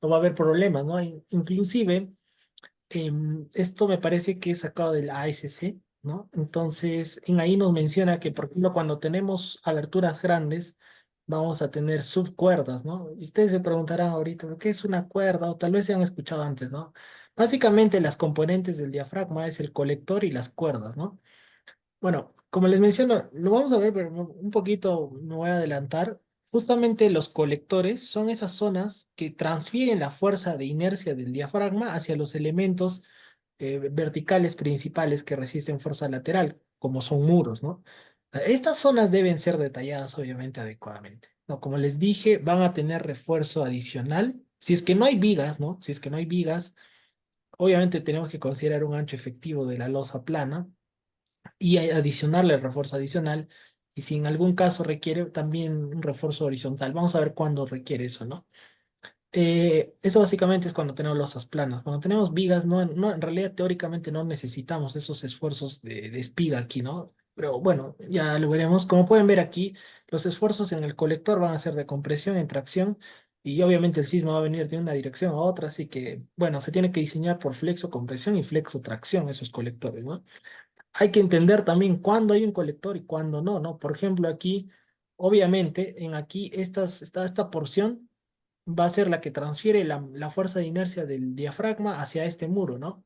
no va a haber problemas, ¿no? Inclusive, esto me parece que es sacado del ASC, ¿no? Entonces, en ahí nos menciona que, por ejemplo, cuando tenemos aberturas grandes, vamos a tener subcuerdas, ¿no? Y ustedes se preguntarán ahorita, ¿qué es una cuerda? O tal vez se han escuchado antes, ¿no? Básicamente, las componentes del diafragma es el colector y las cuerdas, ¿no? Bueno, como les menciono, lo vamos a ver, pero un poquito me voy a adelantar. Justamente los colectores son esas zonas que transfieren la fuerza de inercia del diafragma hacia los elementos verticales principales que resisten fuerza lateral, como son muros, ¿no? Estas zonas deben ser detalladas, obviamente, adecuadamente, ¿no? Como les dije, van a tener refuerzo adicional. Si es que no hay vigas, ¿no? Si es que no hay vigas, obviamente tenemos que considerar un ancho efectivo de la losa plana y adicionarle el refuerzo adicional. Y si en algún caso requiere también un refuerzo horizontal, vamos a ver cuándo requiere eso, ¿no? Eso básicamente es cuando tenemos losas planas. Cuando tenemos vigas, en realidad teóricamente no necesitamos esos esfuerzos de espiga aquí, ¿no? Pero bueno, ya lo veremos. Como pueden ver aquí, los esfuerzos en el colector van a ser de compresión en tracción y obviamente el sismo va a venir de una dirección a otra, así que, bueno, se tiene que diseñar por flexo compresión y flexo tracción esos colectores, ¿no? Hay que entender también cuándo hay un colector y cuándo no, ¿no? Por ejemplo, aquí, obviamente, en aquí esta porción va a ser la que transfiere la fuerza de inercia del diafragma hacia este muro, ¿no?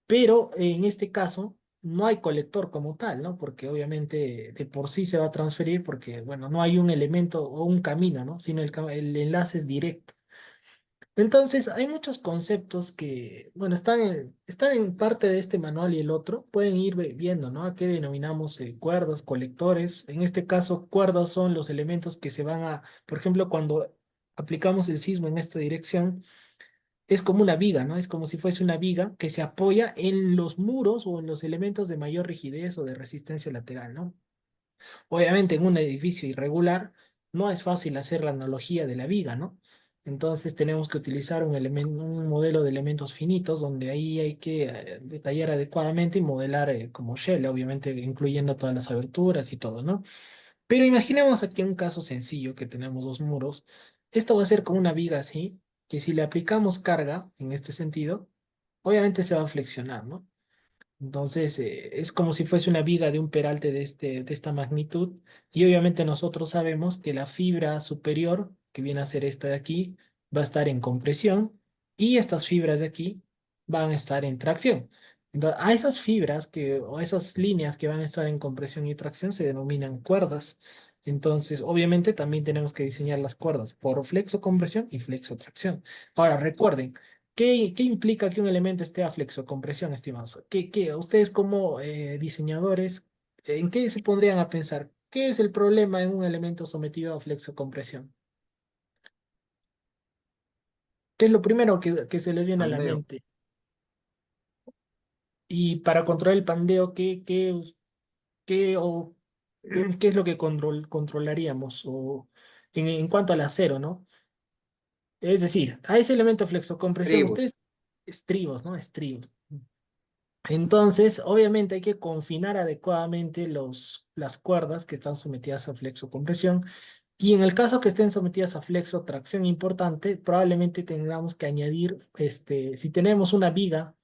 Pero en este caso no hay colector como tal, ¿no? Porque obviamente de por sí se va a transferir porque, bueno, no hay un elemento o un camino, ¿no? Sino el enlace es directo. Entonces, hay muchos conceptos que, bueno, están en parte de este manual y el otro. Pueden ir viendo, ¿no? A qué denominamos cuerdas, colectores. En este caso, cuerdas son los elementos que se van a, por ejemplo, cuando aplicamos el sismo en esta dirección, es como una viga, ¿no? Es como si fuese una viga que se apoya en los muros o en los elementos de mayor rigidez o de resistencia lateral, ¿no? Obviamente en un edificio irregular no es fácil hacer la analogía de la viga, ¿no? Entonces tenemos que utilizar un modelo de elementos finitos donde ahí hay que detallar adecuadamente y modelar como shell, obviamente incluyendo todas las aberturas y todo, ¿no? Pero imaginemos aquí un caso sencillo que tenemos dos muros. Esto va a ser con una viga así, que si le aplicamos carga en este sentido, obviamente se va a flexionar, ¿no? Entonces, es como si fuese una viga de un peralte de esta magnitud. Y obviamente nosotros sabemos que la fibra superior, que viene a ser esta de aquí, va a estar en compresión y estas fibras de aquí van a estar en tracción. Entonces, a esas fibras o a esas líneas que van a estar en compresión y tracción se denominan cuerdas. Entonces, obviamente también tenemos que diseñar las cuerdas por flexo-compresión y flexo-tracción. Ahora, recuerden, ¿qué implica que un elemento esté a flexocompresión, estimados? Ustedes como diseñadores, ¿en qué se pondrían a pensar? ¿Qué es el problema en un elemento sometido a flexocompresión? ¿Qué es lo primero que se les viene a la Pandeo. mente? Y para controlar el pandeo, qué, qué es lo que controlaríamos? O en cuanto al acero, ¿no? Es decir, a ese elemento de flexocompresión, Tribus. ustedes, estribos, ¿no? Estribos. Entonces, obviamente hay que confinar adecuadamente las cuerdas que están sometidas a flexocompresión Y en el caso que estén sometidas a flexotracción importante, probablemente tengamos que añadir, si tenemos una viga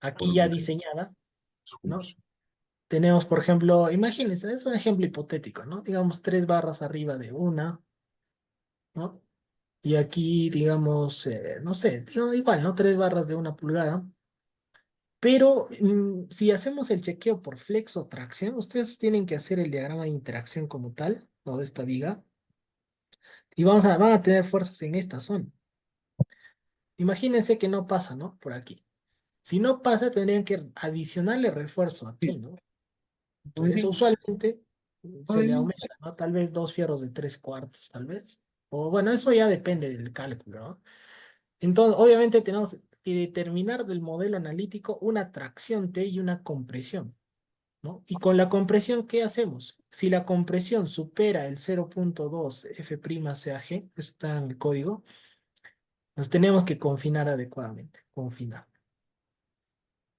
aquí ya diseñada, ¿no? Tenemos, por ejemplo, imagínense, es un ejemplo hipotético, ¿no? Digamos, 3 barras arriba de una, ¿no? Y aquí, digamos, no sé, igual, ¿no? 3 barras de 1 pulgada. Pero si hacemos el chequeo por flexotracción, ustedes tienen que hacer el diagrama de interacción como tal, ¿no? De esta viga, y van a tener fuerzas en esta zona. Imagínense que no pasa, ¿no? Por aquí. Si no pasa, tendrían que adicionarle refuerzo aquí, ¿no? Entonces, eso usualmente se le aumenta, ¿no? Tal vez 2 fierros de 3 cuartos, tal vez. O bueno, eso ya depende del cálculo, ¿no? Entonces, obviamente tenemos que determinar del modelo analítico una tracción T y una compresión, ¿no? Y con la compresión, ¿qué hacemos? Si la compresión supera el 0.2 F'Cag, eso está en el código, nos tenemos que confinar adecuadamente, confinar.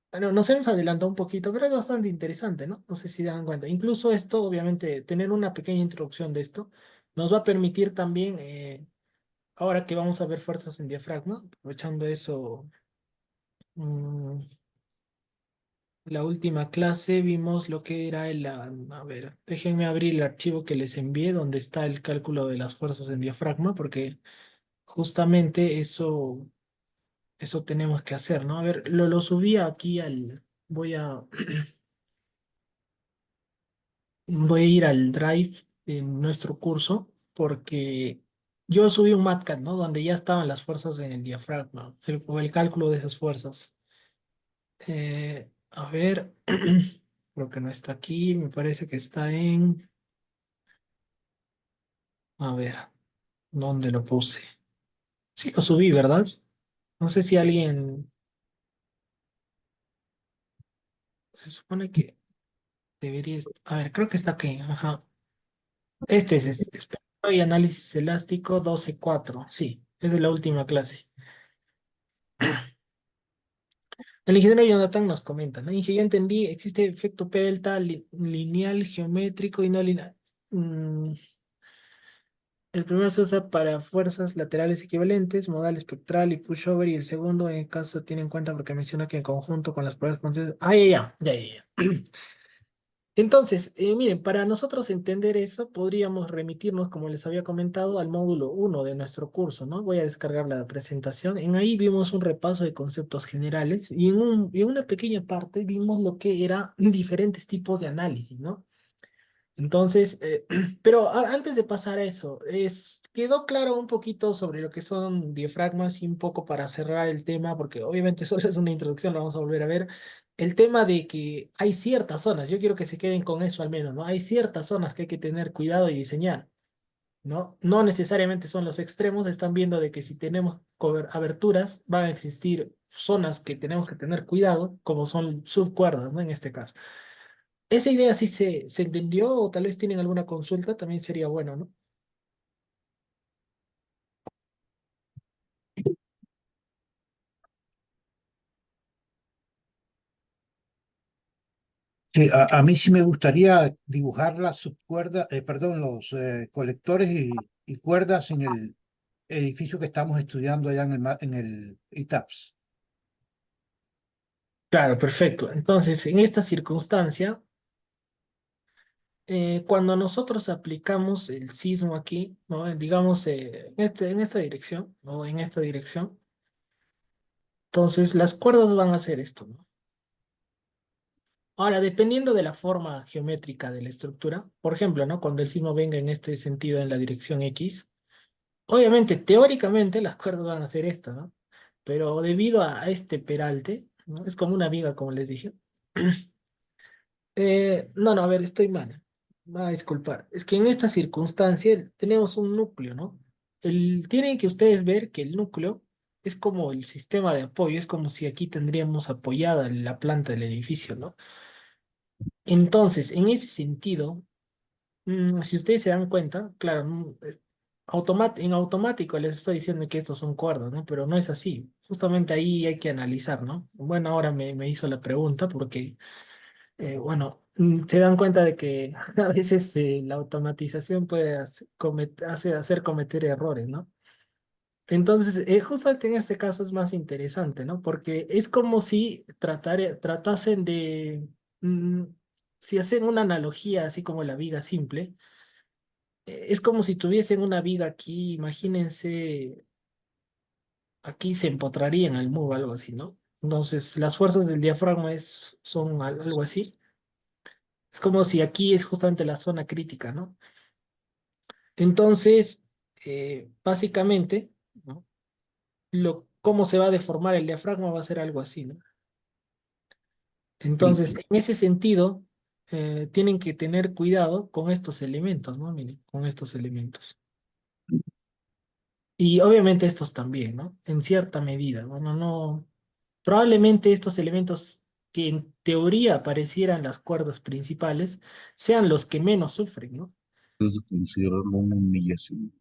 Bueno, nos hemos adelantado un poquito, pero es bastante interesante, ¿no? No sé si dan cuenta. Incluso esto, obviamente, tener una pequeña introducción de esto, nos va a permitir también, ahora que vamos a ver fuerzas en diafragma, aprovechando eso, mm, la última clase vimos lo que era a ver, déjenme abrir el archivo que les envié, donde está el cálculo de las fuerzas en diafragma, porque justamente eso tenemos que hacer, ¿no? A ver, lo subí aquí voy a ir al Drive de nuestro curso porque yo subí un MATCAD, ¿no? Donde ya estaban las fuerzas en el diafragma, o el cálculo de esas fuerzas. A ver, creo que no está aquí, me parece que está a ver, ¿dónde lo puse? Sí, lo subí, ¿verdad? No sé si alguien, se supone que debería, a ver, creo que está aquí, ajá. Este es espectro y análisis elástico 12.4, sí, es de la última clase. El ingeniero Jonathan nos comenta, ¿no? Inge, yo entendí, existe efecto P delta lineal, geométrico y no lineal. Mm, el primero se usa para fuerzas laterales equivalentes, modal espectral y pushover, y el segundo, en el caso, tiene en cuenta porque menciona que en conjunto con las pruebas concedidas. Ah, ya. Entonces, miren, para nosotros entender eso, podríamos remitirnos, como les había comentado, al módulo 1 de nuestro curso, ¿no? Voy a descargar la presentación. En ahí vimos un repaso de conceptos generales y en una pequeña parte vimos lo que eran diferentes tipos de análisis, ¿no? Entonces, pero antes de pasar a eso, quedó claro un poquito sobre lo que son diafragmas y un poco para cerrar el tema, porque obviamente solo es una introducción, lo vamos a volver a ver. El tema de que hay ciertas zonas, yo quiero que se queden con eso al menos, ¿no? Hay ciertas zonas que hay que tener cuidado y diseñar, ¿no? No necesariamente son los extremos, están viendo de que si tenemos aberturas, van a existir zonas que tenemos que tener cuidado, como son subcuerdas, ¿no? En este caso. Esa idea sí se entendió o tal vez tienen alguna consulta, también sería bueno, ¿no? Sí, a mí sí me gustaría dibujar las subcuerdas, perdón, los colectores y cuerdas en el edificio que estamos estudiando allá en el ITAPS. Claro, perfecto. Entonces, en esta circunstancia, cuando nosotros aplicamos el sismo aquí, ¿no? Digamos, en esta dirección, o en esta dirección, entonces las cuerdas van a hacer esto, ¿no? Ahora, dependiendo de la forma geométrica de la estructura, por ejemplo, ¿no? Cuando el sismo venga en este sentido en la dirección X, obviamente, teóricamente, las cuerdas van a hacer esto, ¿no? Pero debido a este peralte, ¿no? Es como una viga, como les dije. No, a ver, estoy mal. Me va a disculpar. Es que en esta circunstancia tenemos un núcleo, ¿no? Tienen que ustedes ver que el núcleo es como el sistema de apoyo, es como si aquí tendríamos apoyada la planta del edificio, ¿no? Entonces, en ese sentido, si ustedes se dan cuenta, claro, en automático les estoy diciendo que estos son cuerdas, ¿no? Pero no es así. Justamente ahí hay que analizar, ¿no? Bueno, ahora me hizo la pregunta porque, bueno, Se dan cuenta de que a veces la automatización puede hacer cometer errores, ¿no? Entonces, justamente en este caso es más interesante, ¿no? Porque es como si tratasen de, si hacen una analogía así como la viga simple, es como si tuviesen una viga aquí, imagínense, aquí se empotraría en el muro, algo así, ¿no? Entonces, las fuerzas del diafragma son algo así. Es como si aquí es justamente la zona crítica, ¿no? Entonces, básicamente, ¿no? Cómo se va a deformar el diafragma va a ser algo así, ¿no? Sí, Entonces, en ese sentido, tienen que tener cuidado con estos elementos, ¿no? Miren, con estos elementos. Y obviamente estos también, ¿no? En cierta medida, ¿no? Probablemente estos elementos que en teoría parecieran las cuerdas principales sean los que menos sufren, ¿no? Es considerarlo una humillación.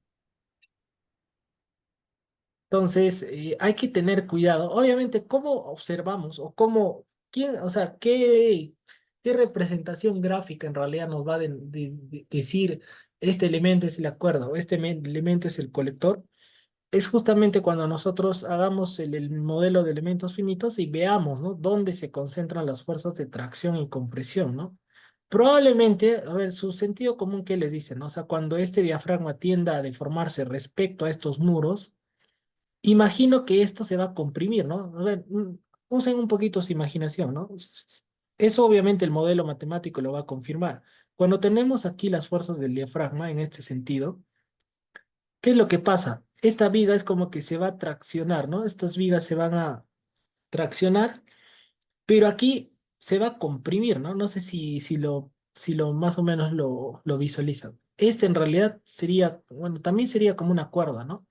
Entonces, hay que tener cuidado. Obviamente, ¿cómo observamos o o sea, qué representación gráfica en realidad nos va a decir este elemento es la cuerda o este elemento es el colector? Es justamente cuando nosotros hagamos el modelo de elementos finitos y veamos, ¿no? Dónde se concentran las fuerzas de tracción y compresión, ¿no? Probablemente, a ver, su sentido común, ¿qué les dice, no? O sea, cuando este diafragma tienda a deformarse respecto a estos muros, imagino que esto se va a comprimir, ¿no? A ver, usen un poquito su imaginación, ¿no? Eso obviamente el modelo matemático lo va a confirmar. Cuando tenemos aquí las fuerzas del diafragma en este sentido, ¿qué es lo que pasa? Esta viga es como que se va a traccionar, ¿no? Estas vigas se van a traccionar, pero aquí se va a comprimir, ¿no? No sé si lo más o menos lo visualizan. Este en realidad sería, bueno, también sería como una cuerda, ¿no?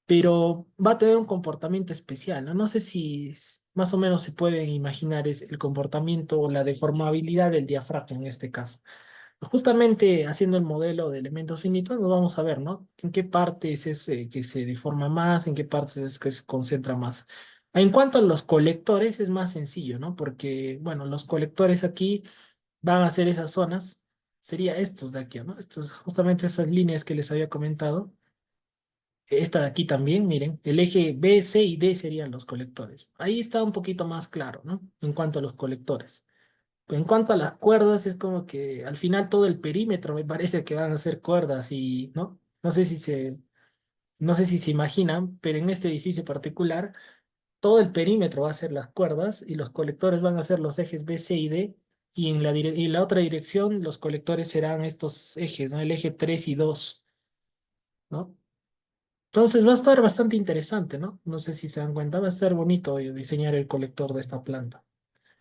Pero va a tener un comportamiento especial, ¿no? No sé si más o menos se pueden imaginar el comportamiento o la deformabilidad del diafragma en este caso. Justamente haciendo el modelo de elementos finitos, nos vamos a ver, ¿no? En qué partes es que se deforma más, en qué partes es que se concentra más. En cuanto a los colectores, es más sencillo, ¿no? Porque, bueno, los colectores aquí van a ser esas zonas, sería estos de aquí, ¿no? Estos, justamente esas líneas que les había comentado. Esta de aquí también, miren, el eje B, C y D serían los colectores. Ahí está un poquito más claro, ¿no? En cuanto a los colectores. En cuanto a las cuerdas, es como que al final todo el perímetro me parece que van a ser cuerdas y, ¿no? No sé si se imaginan, pero en este edificio particular, todo el perímetro va a ser las cuerdas y los colectores van a ser los ejes B, C y D. Y en la otra dirección, los colectores serán estos ejes, ¿no? El eje 3 y 2, ¿no? Entonces va a estar bastante interesante, ¿no? No sé si se dan cuenta, va a ser bonito diseñar el colector de esta planta.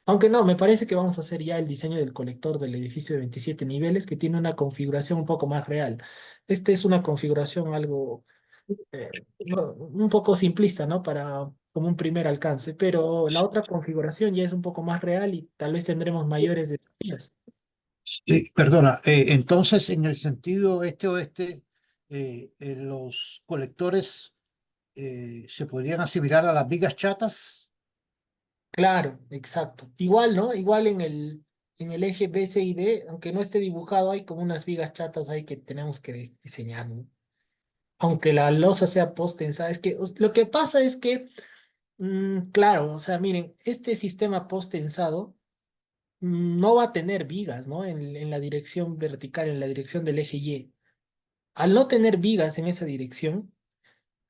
Aunque no, me parece que vamos a hacer ya el diseño del colector del edificio de 27 niveles que tiene una configuración un poco más real. Este es una configuración algo, un poco simplista, ¿no? Como un primer alcance, pero la otra configuración ya es un poco más real y tal vez tendremos mayores desafíos. Sí, perdona. Entonces, en el sentido este-oeste, los colectores se podrían asimilar a las vigas chatas. Claro, exacto. Igual, ¿no? Igual en el eje B, C y D, aunque no esté dibujado, hay como unas vigas chatas ahí que tenemos que diseñar, ¿no? Aunque la losa sea post-tensada, es que lo que pasa es que, claro, o sea, miren, este sistema post-tensado no va a tener vigas, ¿no? En la dirección vertical, en la dirección del eje Y. Al no tener vigas en esa dirección,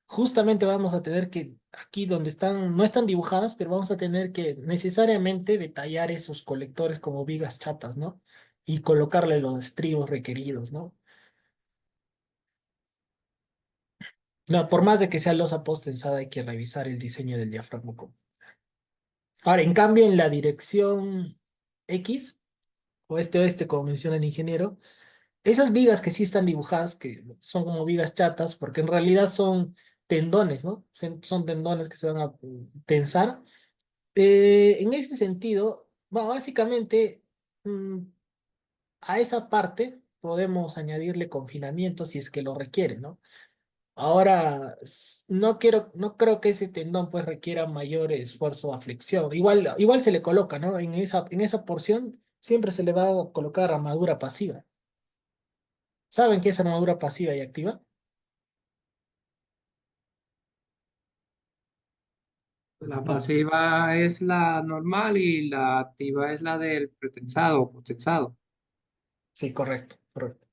justamente vamos a tener que, aquí donde están, no están dibujadas, pero vamos a tener que necesariamente detallar esos colectores como vigas chatas, ¿no? Y colocarle los estribos requeridos, ¿no? No, por más de que sea losa post-tensada, hay que revisar el diseño del diafragma. Ahora, en cambio, en la dirección X, oeste-oeste, como menciona el ingeniero, esas vigas que sí están dibujadas, que son como vigas chatas, porque en realidad son tendones, ¿no? Son tendones que se van a tensar. En ese sentido, bueno, básicamente mm, a esa parte podemos añadirle confinamiento si es que lo requiere, ¿no? Ahora, no creo que ese tendón pues requiera mayor esfuerzo a flexión. Igual se le coloca, ¿no? En esa porción siempre se le va a colocar armadura pasiva. ¿Saben qué es armadura pasiva y activa? La No. pasiva es la normal y la activa es la del pretensado o potensado. Sí, correcto, correcto.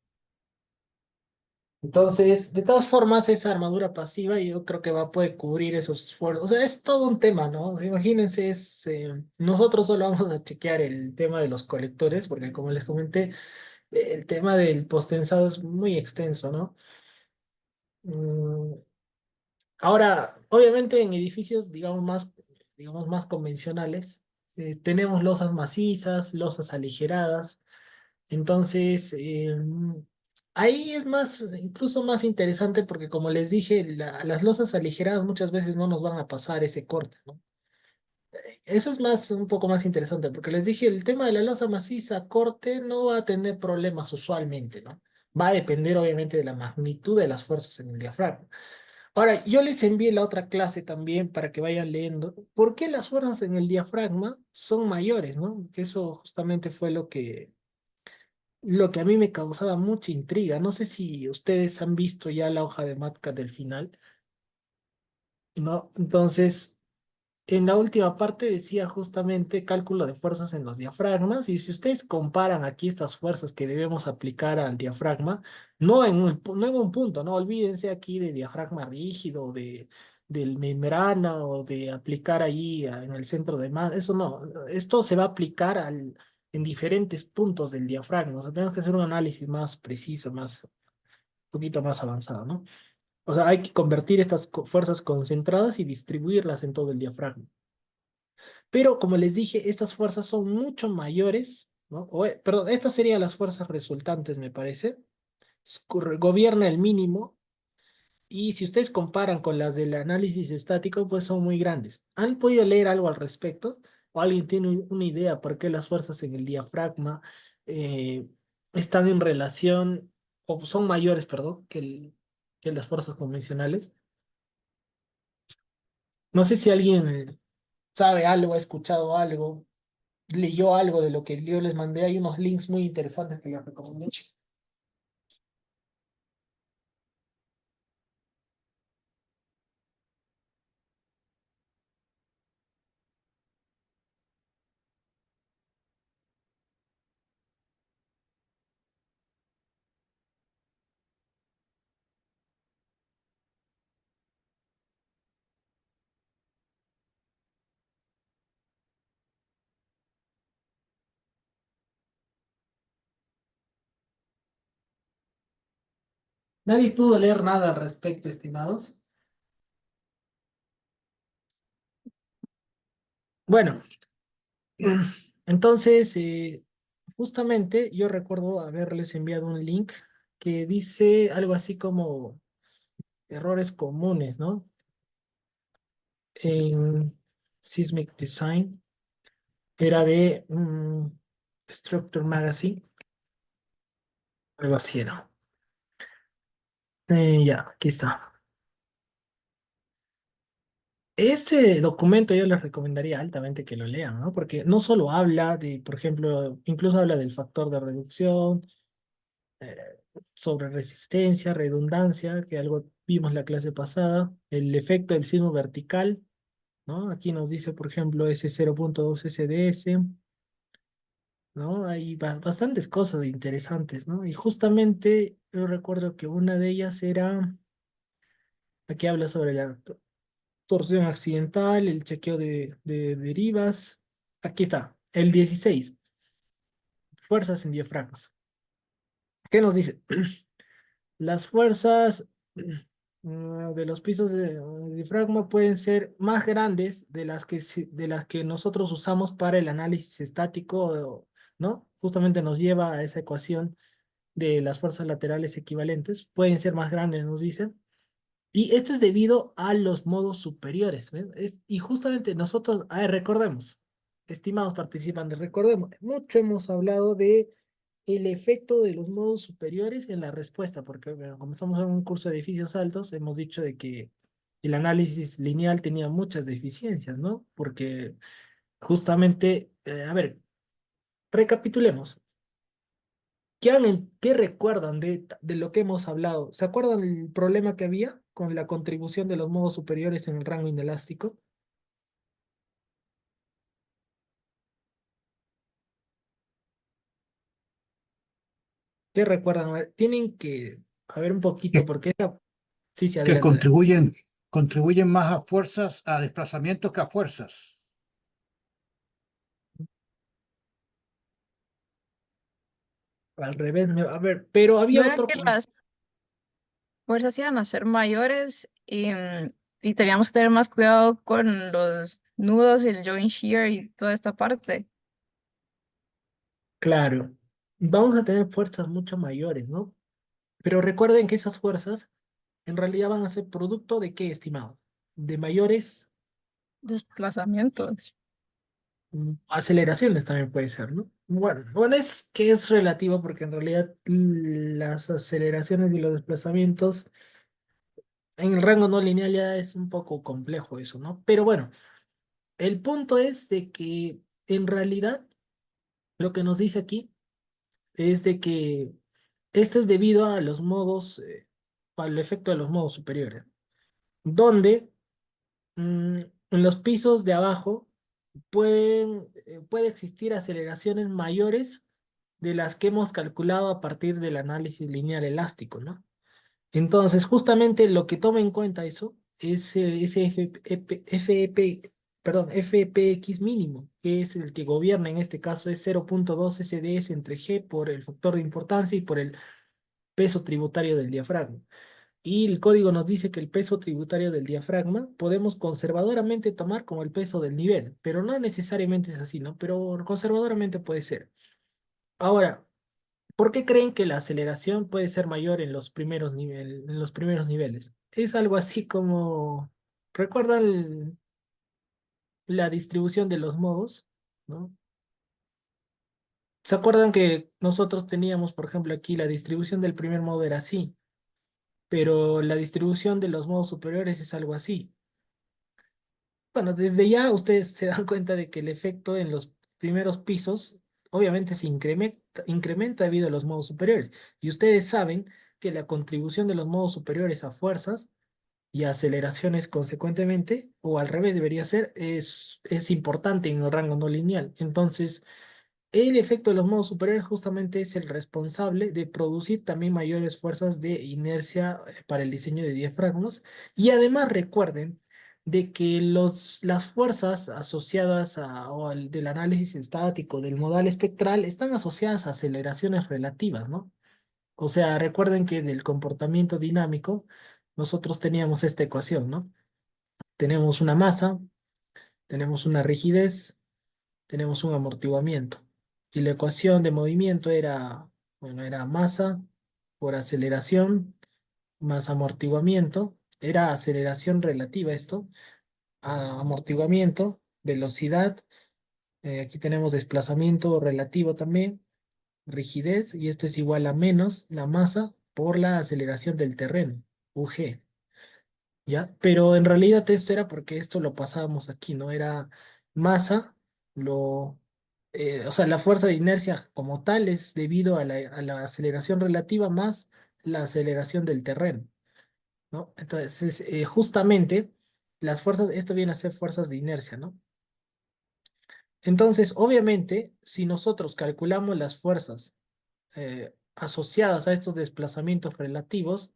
Entonces, de todas formas, esa armadura pasiva yo creo que va a poder cubrir esos esfuerzos. O sea, es todo un tema, ¿no? O sea, imagínense, nosotros solo vamos a chequear el tema de los colectores, porque como les comenté, el tema del postensado es muy extenso, ¿no? Mm, Ahora, obviamente en edificios, digamos, más convencionales, tenemos losas macizas, losas aligeradas. Entonces, ahí es más, incluso más interesante porque como les dije, las losas aligeradas muchas veces no nos van a pasar ese corte, ¿no? Eso es más, un poco más interesante porque les dije, el tema de la losa maciza corte no va a tener problemas usualmente, ¿no? Va a depender obviamente de la magnitud de las fuerzas en el diafragma. Ahora, yo les envié la otra clase también para que vayan leyendo. ¿Por qué las fuerzas en el diafragma son mayores, no? Que eso justamente fue lo que a mí me causaba mucha intriga. No sé si ustedes han visto ya la hoja de Matka del final, ¿no? Entonces, en la última parte decía justamente cálculo de fuerzas en los diafragmas, y si ustedes comparan aquí estas fuerzas que debemos aplicar al diafragma, no en un punto, no olvídense aquí de diafragma rígido, del membrana o de aplicar ahí en el centro de más, eso no, esto se va a aplicar en diferentes puntos del diafragma, o sea, tenemos que hacer un análisis más preciso, un poquito más avanzado, ¿no? O sea, hay que convertir estas fuerzas concentradas y distribuirlas en todo el diafragma. Pero como les dije, estas fuerzas son mucho mayores, ¿no? Perdón, estas serían las fuerzas resultantes, me parece. Gobierna el mínimo. Y si ustedes comparan con las del análisis estático, pues son muy grandes. ¿Han podido leer algo al respecto? ¿O alguien tiene una idea por qué las fuerzas en el diafragma eh, están en relación, o son mayores, perdón, que las fuerzas convencionales? No sé si alguien sabe algo, ha escuchado algo, leyó algo de lo que yo les mandé. Hay unos links muy interesantes que les recomiendo. Nadie pudo leer nada al respecto, estimados. Bueno, entonces, justamente yo recuerdo haberles enviado un link que dice algo así como errores comunes, ¿no? En Seismic Design. Era de Structure Magazine, algo así era. Ya, aquí está. Este documento yo les recomendaría altamente que lo lean, ¿no? Porque no solo habla de, por ejemplo, incluso habla del factor de reducción, eh, sobre resistencia, redundancia, que algo vimos la clase pasada, el efecto del sismo vertical, ¿no? Aquí nos dice, por ejemplo, ese 0.2 SDS, ¿no? Hay bastantes cosas interesantes, ¿no? Y justamente yo recuerdo que una de ellas era, aquí habla sobre la torsión accidental, el chequeo de derivas. Aquí está, el 16, fuerzas en diafragmas. ¿Qué nos dice? Las fuerzas de los pisos de diafragma pueden ser más grandes de las de las que nosotros usamos para el análisis estático, ¿no? Justamente nos lleva a esa ecuación de las fuerzas laterales equivalentes. Pueden ser más grandes, nos dicen. Y esto es debido a los modos superiores, ¿ven? Y justamente nosotros, a ver, recordemos, estimados participantes, recordemos, mucho hemos hablado de el efecto de los modos superiores en la respuesta, porque bueno, como estamos en un curso de edificios altos, hemos dicho de que el análisis lineal tenía muchas deficiencias, ¿no? Porque justamente, a ver, recapitulemos. ¿Qué recuerdan de lo que hemos hablado? ¿Se acuerdan el problema que había con la contribución de los modos superiores en el rango inelástico? ¿Qué recuerdan? A ver, tienen que, a ver un poquito, que, porque sí, sí, que adelante. contribuyen más a fuerzas, a desplazamientos que a fuerzas. Al revés, a ver, pero ¿No había era otro que las fuerzas iban a ser mayores y teníamos que tener más cuidado con los nudos y el joint shear y toda esta parte? Claro, vamos a tener fuerzas mucho mayores, ¿no? Pero recuerden que esas fuerzas en realidad van a ser producto de qué, estimado? De mayores Desplazamientos. aceleraciones también puede ser, ¿no? Bueno, es que es relativo porque en realidad las aceleraciones y los desplazamientos en el rango no lineal ya es un poco complejo eso, ¿no? Pero bueno, el punto es de que en realidad lo que nos dice aquí es de que esto es debido a los modos, al efecto de los modos superiores, donde en los pisos de abajo puede existir aceleraciones mayores de las que hemos calculado a partir del análisis lineal elástico, ¿no? Entonces, justamente lo que toma en cuenta eso es ese perdón, FPX mínimo, que es el que gobierna en este caso, es 0,2 SDS entre G por el factor de importancia y por el peso tributario del diafragma. Y el código nos dice que el peso tributario del diafragma podemos conservadoramente tomar como el peso del nivel, pero no necesariamente es así, ¿no? Pero conservadoramente puede ser. Ahora, ¿por qué creen que la aceleración puede ser mayor en los en los primeros niveles? Es algo así como, ¿recuerdan la distribución de los modos? ¿No? ¿Se acuerdan que nosotros teníamos, por ejemplo, aquí la distribución del primer modo era así, pero la distribución de los modos superiores es algo así? Bueno, desde ya ustedes se dan cuenta de que el efecto en los primeros pisos obviamente se incrementa debido a los modos superiores. Y ustedes saben que la contribución de los modos superiores a fuerzas y aceleraciones consecuentemente, o al revés debería ser, es importante en el rango no lineal. Entonces, el efecto de los modos superiores justamente es el responsable de producir también mayores fuerzas de inercia para el diseño de diafragmas. Y además recuerden de que las fuerzas asociadas del análisis estático del modal espectral están asociadas a aceleraciones relativas, ¿no? O sea, recuerden que del comportamiento dinámico nosotros teníamos esta ecuación, ¿no? Tenemos una masa, tenemos una rigidez, tenemos un amortiguamiento. Y la ecuación de movimiento era, bueno, era masa por aceleración más amortiguamiento. Era aceleración relativa esto, amortiguamiento, velocidad. Aquí tenemos desplazamiento relativo también, rigidez, y esto es igual a menos la masa por la aceleración del terreno, UG. ¿Ya? Pero en realidad esto era porque esto lo pasábamos aquí, ¿no? Era masa, o sea, la fuerza de inercia como tal es debido a la aceleración relativa más la aceleración del terreno, ¿no? Entonces, justamente las fuerzas, esto viene a ser fuerzas de inercia, ¿no? Entonces, obviamente, si nosotros calculamos las fuerzas asociadas a estos desplazamientos relativos,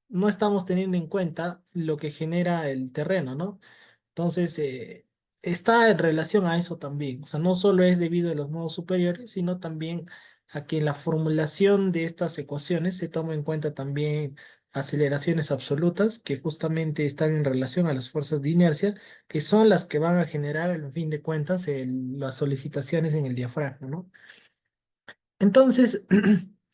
no estamos teniendo en cuenta lo que genera el terreno, ¿no? Entonces, está en relación a eso también. O sea, no solo es debido a los modos superiores, sino también a que en la formulación de estas ecuaciones se toma en cuenta también aceleraciones absolutas que justamente están en relación a las fuerzas de inercia, que son las que van a generar, en fin de cuentas, las solicitaciones en el diafragma, ¿no? Entonces,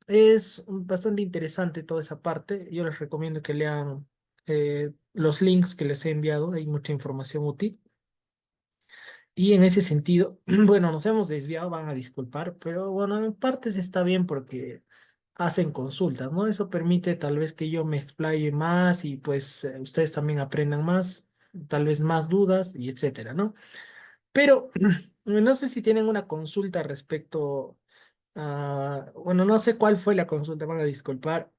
es bastante interesante toda esa parte. Yo les recomiendo que lean los links que les he enviado, hay mucha información útil. Y en ese sentido, bueno, nos hemos desviado, van a disculpar, pero bueno, en partes está bien porque hacen consultas, ¿no? Eso permite tal vez que yo me explaye más y pues ustedes también aprendan más, tal vez más dudas y etcétera, ¿no? Pero No sé si tienen una consulta respecto a... Bueno, no sé cuál fue la consulta, van a disculpar.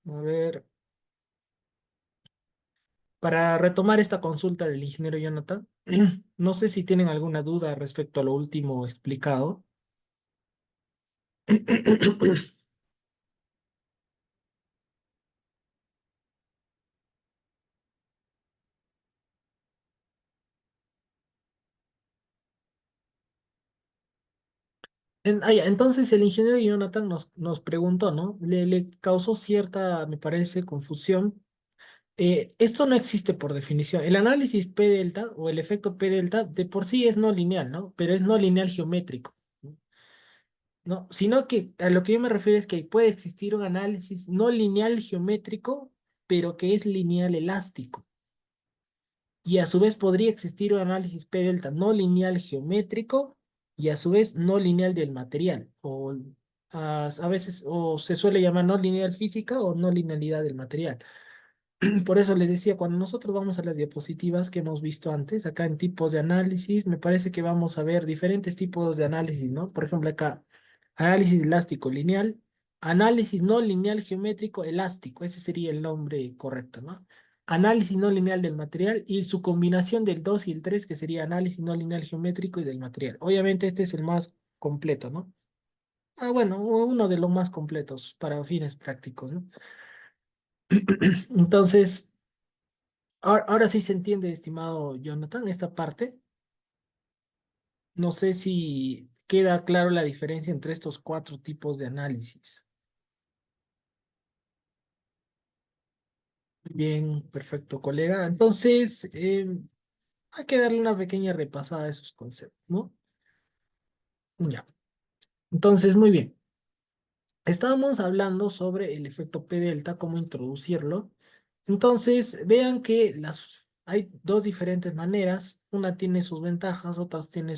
A ver, para retomar esta consulta del ingeniero Jonathan, no sé si tienen alguna duda respecto a lo último explicado. Entonces el ingeniero Jonathan nos preguntó, ¿no? Le causó cierta, me parece, confusión. Esto no existe por definición. El análisis P delta o el efecto P delta de por sí es no lineal, ¿no? Pero es no lineal geométrico, ¿no? Sino que a lo que yo me refiero es que puede existir un análisis no lineal geométrico, pero que es lineal elástico. Y a su vez podría existir un análisis P delta no lineal geométrico y a su vez no lineal del material. O a veces o se suele llamar no lineal física o no linealidad del material. Por eso les decía, cuando nosotros vamos a las diapositivas que hemos visto antes, acá en tipos de análisis, me parece que vamos a ver diferentes tipos de análisis, ¿no? Por ejemplo, acá, análisis elástico lineal, análisis no lineal geométrico elástico, ese sería el nombre correcto, ¿no? Análisis no lineal del material y su combinación del 2 y el 3, que sería análisis no lineal geométrico y del material. Obviamente este es el más completo, ¿no? Ah, bueno, uno de los más completos para fines prácticos, ¿no? Entonces, ahora sí se entiende, estimado Jonathan, esta parte. No sé si queda claro la diferencia entre estos cuatro tipos de análisis. Bien, perfecto, colega. Entonces, hay que darle una pequeña repasada a esos conceptos, ¿no? Ya. Entonces, muy bien. Estábamos hablando sobre el efecto P delta, cómo introducirlo. Entonces, vean que hay dos diferentes maneras. Una tiene sus ventajas, otras tiene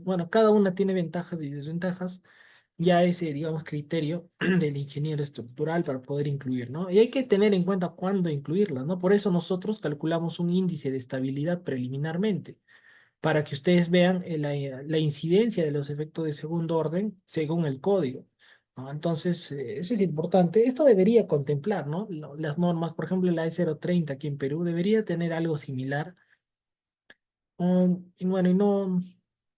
bueno, cada una tiene ventajas y desventajas. Ya ese, digamos, criterio del ingeniero estructural para poder incluir, ¿no? Y hay que tener en cuenta cuándo incluirlas, ¿no? Por eso nosotros calculamos un índice de estabilidad preliminarmente, para que ustedes vean la incidencia de los efectos de segundo orden según el código, ¿no? Entonces, eso es importante. Esto debería contemplar, ¿no? Las normas, por ejemplo, la E030 aquí en Perú debería tener algo similar. Y bueno,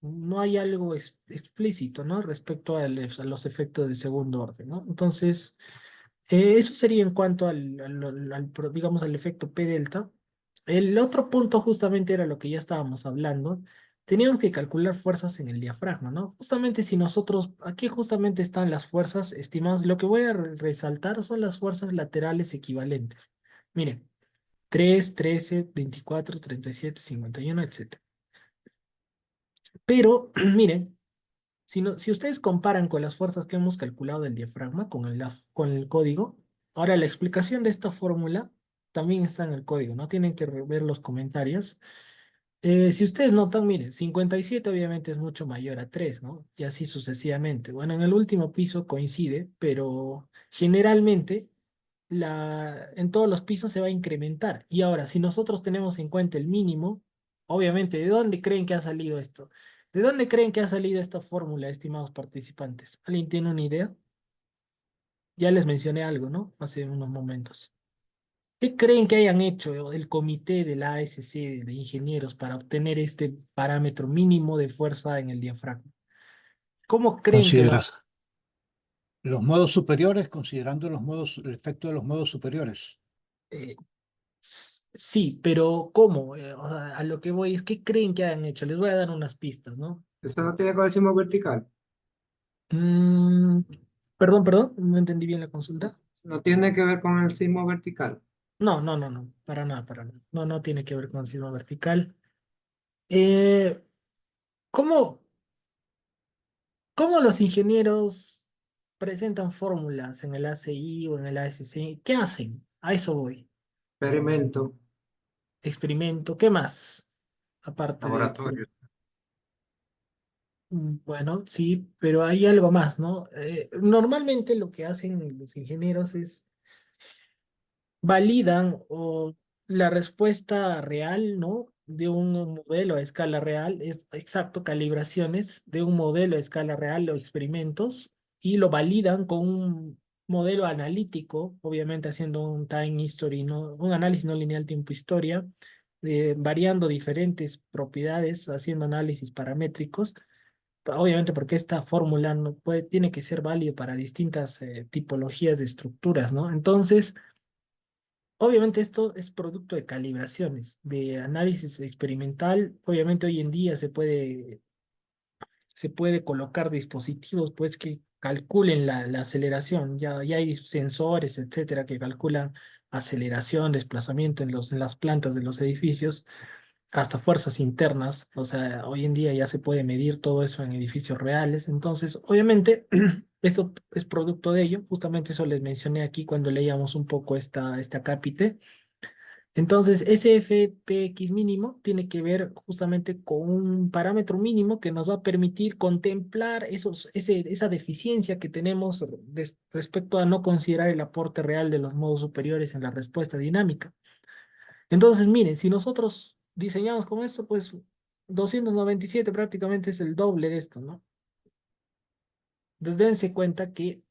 no hay algo explícito, ¿no? Respecto a los efectos de segundo orden, ¿no? Entonces, eso sería en cuanto digamos, al efecto P delta. El otro punto justamente era lo que ya estábamos hablando. Teníamos que calcular fuerzas en el diafragma, ¿no? Justamente si nosotros, aquí justamente están las fuerzas estimadas. Lo que voy a resaltar son las fuerzas laterales equivalentes. Miren, 3, 13, 24, 37, 51, etcétera. Pero, miren, si ustedes comparan con las fuerzas que hemos calculado del diafragma, con el código, ahora la explicación de esta fórmula también está en el código, no tienen que ver los comentarios. Si ustedes notan, miren, 57 obviamente es mucho mayor a 3, ¿no? Y así sucesivamente. Bueno, en el último piso coincide, pero generalmente en todos los pisos se va a incrementar. Y ahora, si nosotros tenemos en cuenta el mínimo, obviamente, ¿de dónde creen que ha salido esto? ¿De dónde creen que ha salido esta fórmula, estimados participantes? ¿Alguien tiene una idea? Ya les mencioné algo, ¿no? Hace unos momentos. ¿Qué creen que hayan hecho el comité de la ASC de ingenieros para obtener este parámetro mínimo de fuerza en el diafragma? ¿Cómo creen que lo... Consideras los modos superiores, considerando el efecto de los modos superiores. eh, sí, pero ¿cómo? O sea, a lo que voy es, ¿qué creen que hayan hecho? Les voy a dar unas pistas, ¿no? Eso no tiene conocimiento vertical. Mm, perdón, no entendí bien la consulta. No tiene que ver con el sismo vertical. No, para nada, para nada. No tiene que ver con el sismo vertical. Eh, ¿cómo, cómo los ingenieros presentan fórmulas en el ACI o en el ASC? ¿Qué hacen? A eso voy. Experimento, Experimento, ¿qué más? Aparte de laboratorio. experimento. Bueno, sí, pero hay algo más, ¿no? Normalmente lo que hacen los ingenieros es validan la respuesta real, ¿no? de un modelo a escala real, es exacto, calibraciones de un modelo a escala real o experimentos, y lo validan con un modelo analítico, obviamente haciendo un time history, ¿no? Un análisis no lineal tiempo-historia, variando diferentes propiedades, haciendo análisis paramétricos, obviamente porque esta fórmula no puede, tiene que ser válida para distintas tipologías de estructuras, ¿no? Entonces, obviamente esto es producto de calibraciones, de análisis experimental. Obviamente hoy en día se puede colocar dispositivos pues que calculen la aceleración. Ya hay sensores, etcétera, que calculan aceleración, desplazamiento en las plantas de los edificios, hasta fuerzas internas. O sea, hoy en día ya se puede medir todo eso en edificios reales. Entonces, obviamente, esto es producto de ello. Justamente eso les mencioné aquí cuando leíamos un poco este acápite. Entonces, ese FPX mínimo tiene que ver justamente con un parámetro mínimo que nos va a permitir contemplar esa deficiencia que tenemos respecto a no considerar el aporte real de los modos superiores en la respuesta dinámica. Entonces, miren, si nosotros diseñamos con esto, pues 297 prácticamente es el doble de esto, ¿no? Entonces, dense cuenta que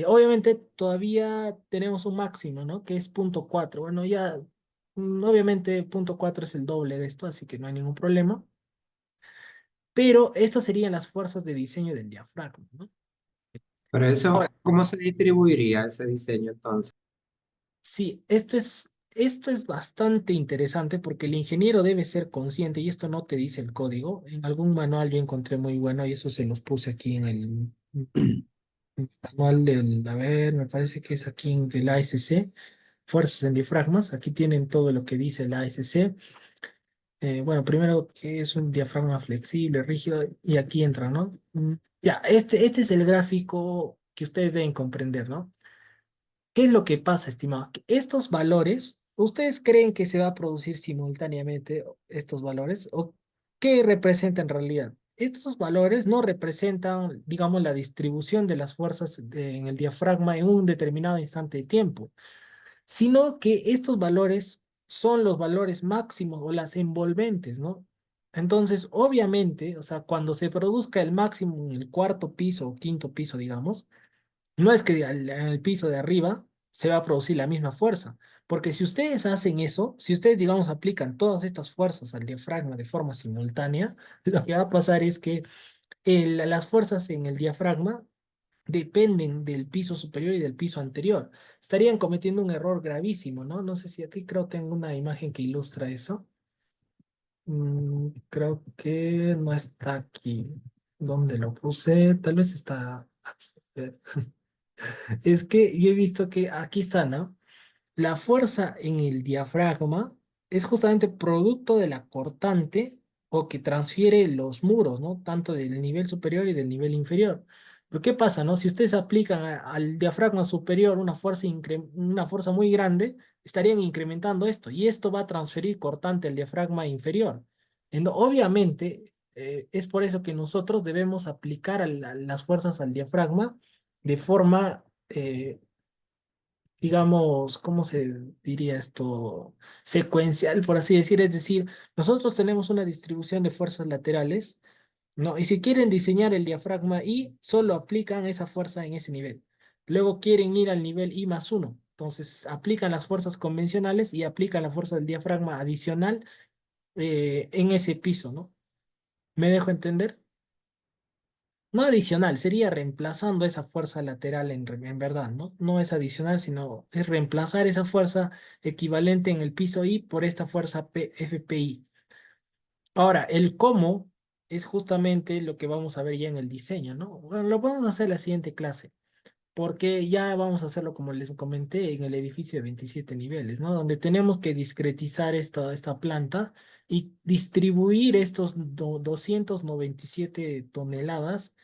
obviamente todavía tenemos un máximo, ¿no? Que es 0.4. Bueno, ya, obviamente 0.4 es el doble de esto, así que no hay ningún problema. Pero estas serían las fuerzas de diseño del diafragma, ¿no? Pero Ahora, eso, ¿cómo se distribuiría ese diseño entonces? sí, esto es bastante interesante porque el ingeniero debe ser consciente, y esto no te dice el código. En algún manual yo encontré muy bueno y eso se los puse aquí en el manual a ver, me parece que es aquí del ASC, Fuerzas en Diafragmas. Aquí tienen todo lo que dice el ASC. Bueno, primero que es un diafragma flexible, rígido, y aquí entra, ¿no? Ya, este es el gráfico que ustedes deben comprender, ¿no? ¿Qué es lo que pasa, estimados? Que estos valores, ¿ustedes creen que se va a producir simultáneamente estos valores? ¿O qué representa en realidad? Estos valores no representan, digamos, la distribución de las fuerzas en el diafragma en un determinado instante de tiempo, sino que estos valores son los valores máximos o las envolventes, ¿no? Entonces, obviamente, o sea, cuando se produzca el máximo en el cuarto piso o quinto piso, digamos, no es que en el piso de arriba se va a producir la misma fuerza, porque si ustedes hacen eso, si ustedes, digamos, aplican todas estas fuerzas al diafragma de forma simultánea, lo que va a pasar es que las fuerzas en el diafragma dependen del piso superior y del piso anterior. Estarían cometiendo un error gravísimo, ¿no? No sé si aquí creo tengo una imagen que ilustra eso. Creo que no está aquí. ¿Dónde lo puse? Tal vez está aquí. Es que yo he visto que aquí está, ¿no? La fuerza en el diafragma es justamente producto de la cortante o que transfiere los muros, ¿no? Tanto del nivel superior y del nivel inferior. Pero ¿qué pasa, no? Si ustedes aplican al diafragma superior una fuerza muy grande, estarían incrementando esto y esto va a transferir cortante al diafragma inferior. Obviamente, es por eso que nosotros debemos aplicar las fuerzas al diafragma de forma digamos, ¿cómo se diría esto? Secuencial, por así decir. Es decir, nosotros tenemos una distribución de fuerzas laterales, ¿no? Y si quieren diseñar el diafragma I, solo aplican esa fuerza en ese nivel. Luego quieren ir al nivel I+1. Entonces, aplican las fuerzas convencionales y aplican la fuerza del diafragma adicional en ese piso, ¿no? ¿Me dejo entender? No adicional, sería reemplazando esa fuerza lateral en verdad, ¿no? No es adicional, sino es reemplazar esa fuerza equivalente en el piso I por esta fuerza FPI. Ahora, el cómo es justamente lo que vamos a ver ya en el diseño, ¿no? Bueno, lo vamos a hacer en la siguiente clase, porque ya vamos a hacerlo como les comenté en el edificio de 27 niveles, ¿no? Donde tenemos que discretizar esta planta y distribuir estos 297 toneladas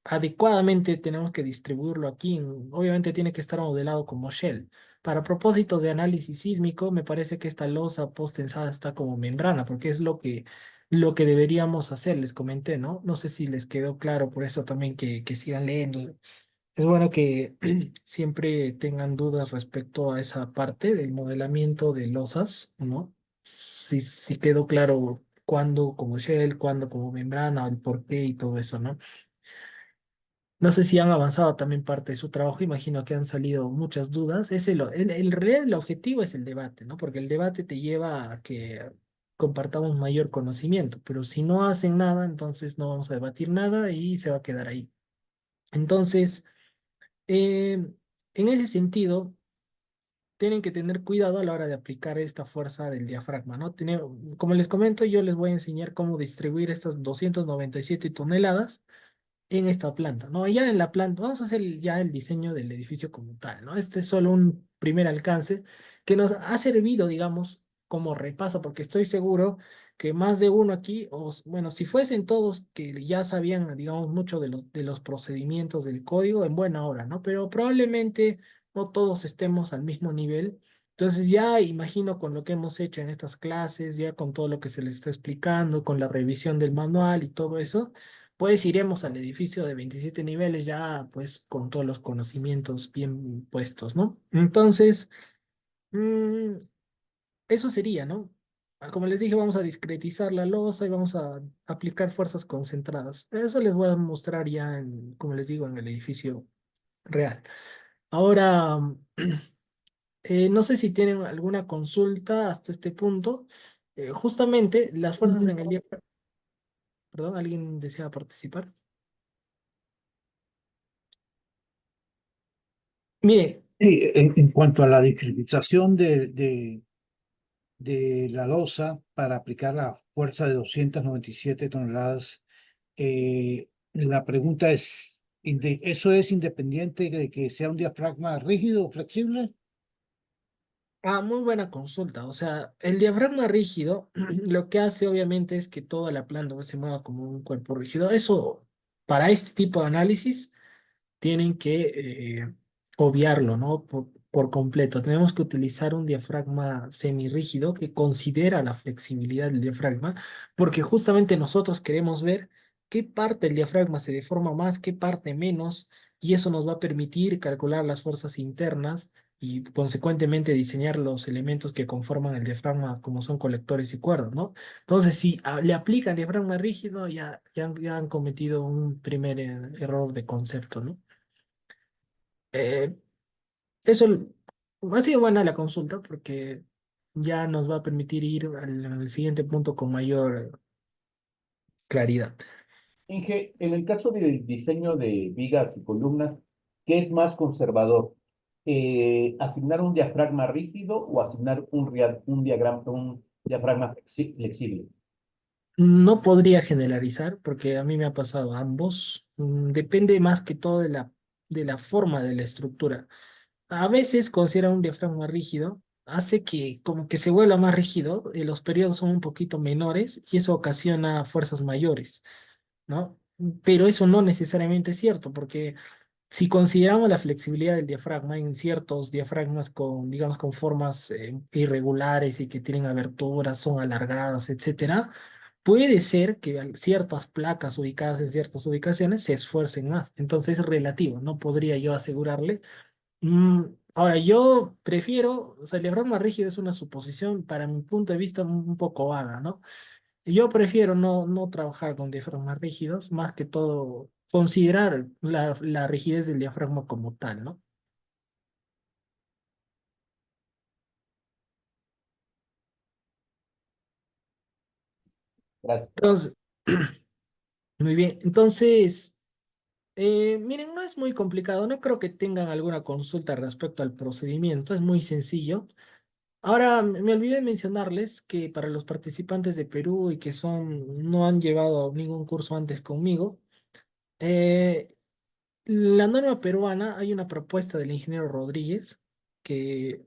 adecuadamente. Tenemos que distribuirlo aquí. Obviamente tiene que estar modelado como shell. Para propósitos de análisis sísmico, me parece que esta losa post-tensada está como membrana, porque es lo que deberíamos hacer, les comenté, ¿no? No sé si les quedó claro, por eso también que sigan leyendo. Es bueno que siempre tengan dudas respecto a esa parte del modelamiento de losas, ¿no? si quedó claro cuándo como shell, cuándo como membrana, el por qué y todo eso, ¿no? No sé si han avanzado también parte de su trabajo, imagino que han salido muchas dudas. En realidad el objetivo es el debate, ¿no? Porque el debate te lleva a que compartamos mayor conocimiento, pero si no hacen nada, entonces no vamos a debatir nada y se va a quedar ahí. Entonces, eh, en ese sentido, tienen que tener cuidado a la hora de aplicar esta fuerza del diafragma, ¿no? Como les comento, yo les voy a enseñar cómo distribuir estas 297 toneladas en esta planta, ¿no? Ya en la planta, vamos a hacer ya el diseño del edificio como tal, ¿no? Este es solo un primer alcance que nos ha servido, digamos, como repaso, porque estoy seguro que más de uno aquí, bueno, si fuesen todos que ya sabían, digamos, mucho de los procedimientos del código, en buena hora, ¿no? Pero probablemente no todos estemos al mismo nivel. Entonces ya imagino con lo que hemos hecho en estas clases, ya con todo lo que se les está explicando, con la revisión del manual y todo eso, pues iremos al edificio de 27 niveles ya pues con todos los conocimientos bien puestos, ¿no? Entonces, mm, eso sería, ¿no? Como les dije, vamos a discretizar la losa y vamos a aplicar fuerzas concentradas. Eso les voy a mostrar ya, como les digo, en el edificio real. Ahora, no sé si tienen alguna consulta hasta este punto. Justamente las fuerzas en el diafragma, perdón, ¿alguien desea participar? Miren, Sí, en cuanto a la discretización de la losa para aplicar la fuerza de 297 toneladas, la pregunta es, ¿eso es independiente de que sea un diafragma rígido o flexible? muy buena consulta. O sea, el diafragma rígido lo que hace obviamente es que toda la planta se mueva como un cuerpo rígido. Eso, para este tipo de análisis, tienen que obviarlo, ¿no? Por completo. Tenemos que utilizar un diafragma semirrígido que considera la flexibilidad del diafragma, porque justamente nosotros queremos ver qué parte del diafragma se deforma más, qué parte menos, y eso nos va a permitir calcular las fuerzas internas y consecuentemente diseñar los elementos que conforman el diafragma, como son colectores y cuerdas, ¿no? Entonces, si le aplican diafragma rígido, ya han cometido un primer error de concepto, ¿no? Eh, Eso ha sido buena la consulta porque ya nos va a permitir ir al siguiente punto con mayor claridad. Inge, en el caso del diseño de vigas y columnas, ¿qué es más conservador? ¿Asignar un diafragma rígido o asignar un diafragma flexible? No podría generalizar porque a mí me ha pasado ambos. Depende más que todo de la forma de la estructura. A veces considera un diafragma rígido, hace que como que se vuelva más rígido, los periodos son un poquito menores y eso ocasiona fuerzas mayores, ¿no? Pero eso no necesariamente es cierto, porque si consideramos la flexibilidad del diafragma en ciertos diafragmas con, digamos, con formas irregulares y que tienen aberturas, son alargadas, etcétera, puede ser que ciertas placas ubicadas en ciertas ubicaciones se esfuercen más. Entonces es relativo, no podría yo asegurarle. Ahora, yo prefiero, o sea, el diafragma rígido es una suposición, para mi punto de vista, un poco vaga, ¿no? Yo prefiero no trabajar con diafragmas rígidos, más que todo considerar la rigidez del diafragma como tal, ¿no? Gracias. Entonces, muy bien. Entonces, miren, no es muy complicado, no creo que tengan alguna consulta respecto al procedimiento, es muy sencillo. Ahora, me olvidé mencionarles que para los participantes de Perú y que no han llevado ningún curso antes conmigo, eh, la norma peruana, hay una propuesta del ingeniero Rodríguez que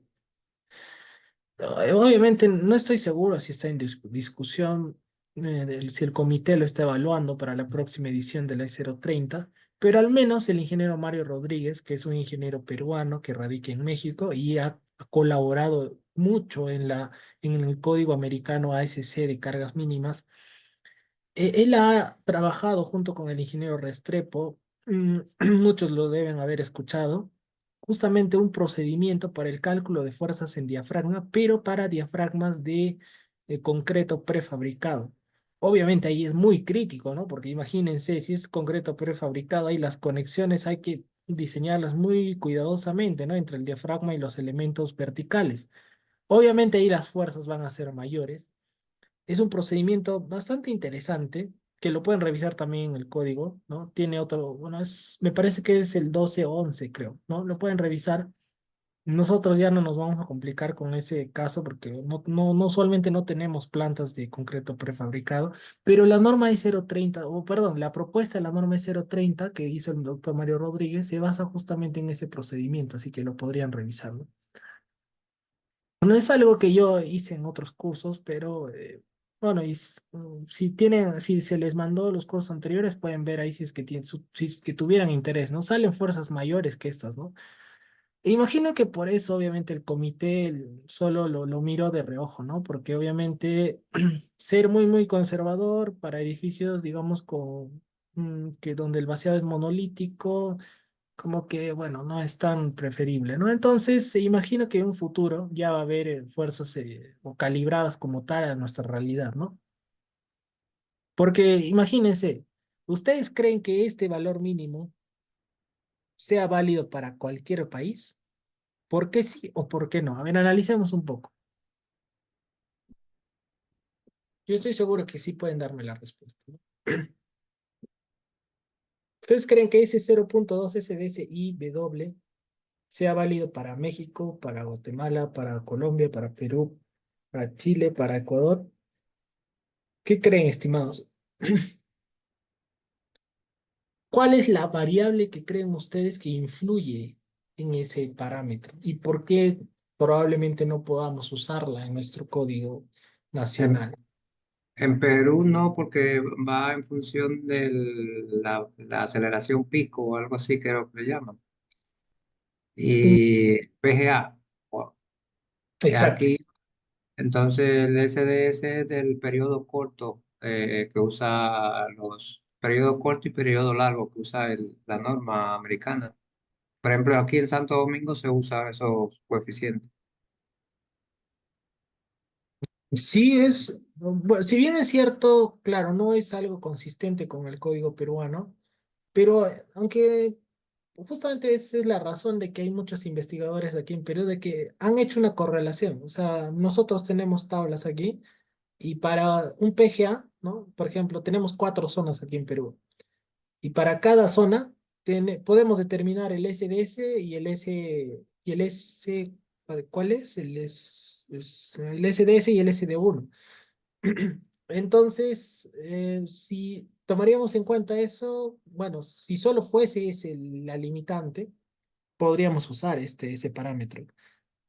obviamente no estoy seguro si está en discusión, si el comité lo está evaluando para la próxima edición de la E030, pero al menos el ingeniero Mario Rodríguez, que es un ingeniero peruano que radica en México y ha colaborado mucho en el código americano ASC de cargas mínimas, él ha trabajado junto con el ingeniero Restrepo, muchos lo deben haber escuchado, justamente un procedimiento para el cálculo de fuerzas en diafragma, pero para diafragmas de concreto prefabricado. Obviamente ahí es muy crítico, ¿no? Porque imagínense, si es concreto prefabricado, ahí las conexiones hay que diseñarlas muy cuidadosamente, ¿no? Entre el diafragma y los elementos verticales. Obviamente ahí las fuerzas van a ser mayores. Es un procedimiento bastante interesante, que lo pueden revisar también en el código, ¿no? Tiene otro, bueno, me parece que es el 1211 creo, ¿no? Lo pueden revisar. Nosotros ya no nos vamos a complicar con ese caso porque no usualmente no tenemos plantas de concreto prefabricado, pero la norma es 030, o perdón, la propuesta de la norma es 030 que hizo el doctor Mario Rodríguez se basa justamente en ese procedimiento, así que lo podrían revisar, ¿no? No es algo que yo hice en otros cursos, pero bueno, si tienen, si se les mandó los cursos anteriores, pueden ver ahí si es que tienen, si es que tuvieran interés, ¿no? Salen fuerzas mayores que estas, ¿no? E imagino que por eso, obviamente, el comité solo lo miró de reojo, ¿no? Porque obviamente ser muy conservador para edificios, digamos, que donde el vaciado es monolítico, como que, bueno, no es tan preferible, ¿no? Entonces, imagino que en un futuro ya va a haber fuerzas o calibradas como tal a nuestra realidad, ¿no? Porque imagínense, ¿ustedes creen que este valor mínimo sea válido para cualquier país? ¿Por qué sí o por qué no? A ver, analicemos un poco. Yo estoy seguro que sí pueden darme la respuesta, ¿no? ¿Ustedes creen que ese 0.2 SDSIW sea válido para México, para Guatemala, para Colombia, para Perú, para Chile, para Ecuador? ¿Qué creen, estimados? ¿Cuál es la variable que creen ustedes que influye en ese parámetro? ¿Y por qué probablemente no podamos usarla en nuestro código En, nacional? en Perú no, porque va en función de la aceleración pico o algo así, creo que le llaman. Mm, Y PGA. o- exacto. Aquí, entonces el SDS es del periodo corto, que usa los periodo corto y periodo largo que usa la norma americana. Por ejemplo, aquí en Santo Domingo se usa esos coeficientes. Sí es, bueno, si bien es cierto, claro, no es algo consistente con el código peruano, pero aunque justamente esa es la razón de que hay muchos investigadores aquí en Perú de que han hecho una correlación. O sea, nosotros tenemos tablas aquí y para un PGA, ¿no? Por ejemplo, tenemos 4 zonas aquí en Perú y para cada zona podemos determinar el SDS y el S, ¿cuál es? El SDS y el SD1. Entonces, si tomaríamos en cuenta eso, bueno, si solo fuese ese la limitante, podríamos usar ese parámetro.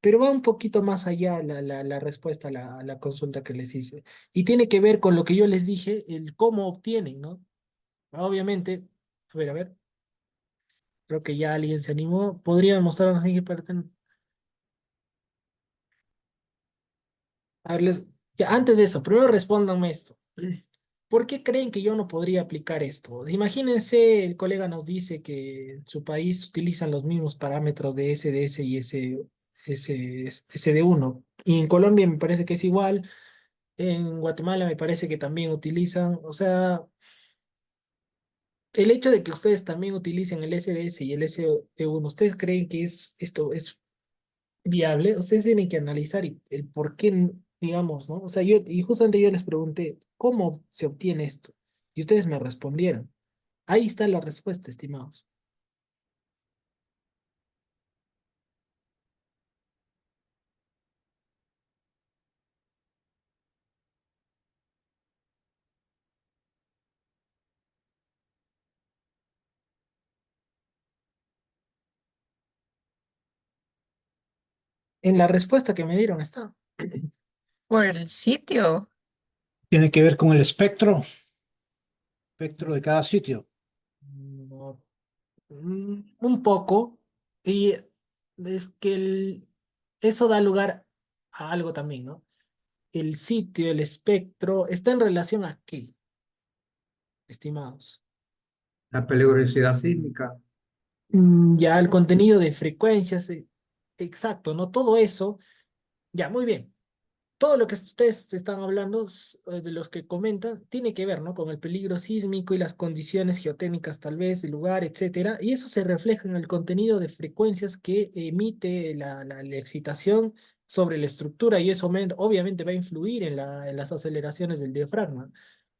Pero va un poquito más allá la respuesta a la consulta que les hice. Y tiene que ver con lo que yo les dije, el cómo obtienen, ¿no? Obviamente, a ver, creo que ya alguien se animó. ¿Podrían mostrarnos en qué parte? A ver, antes de eso, primero respóndanme esto. ¿Por qué creen que yo no podría aplicar esto? Imagínense, el colega nos dice que en su país utilizan los mismos parámetros de SDS y SD1. Y en Colombia me parece que es igual. En Guatemala me parece que también utilizan. O sea, el hecho de que ustedes también utilicen el SDS y el SD1, ¿ustedes creen que esto es viable? Ustedes tienen que analizar el por qué, digamos, ¿no? O sea, y justamente yo les pregunté, ¿cómo se obtiene esto? Y ustedes me respondieron. Ahí está la respuesta, estimados. En la respuesta que me dieron está. Por el sitio. Tiene que ver con el espectro de cada sitio. No, un poco. Y es que eso da lugar a algo también, ¿no? El sitio, el espectro, ¿está en relación a qué, estimados? La peligrosidad sísmica. Ya el contenido de frecuencias, exacto, ¿no? Todo eso, ya, muy bien. todo lo que ustedes están hablando, de los que comentan, tiene que ver, ¿no? Con el peligro sísmico y las condiciones geotécnicas, tal vez, del lugar, etcétera. Y eso se refleja en el contenido de frecuencias que emite la excitación sobre la estructura, y eso obviamente va a influir en las aceleraciones del diafragma.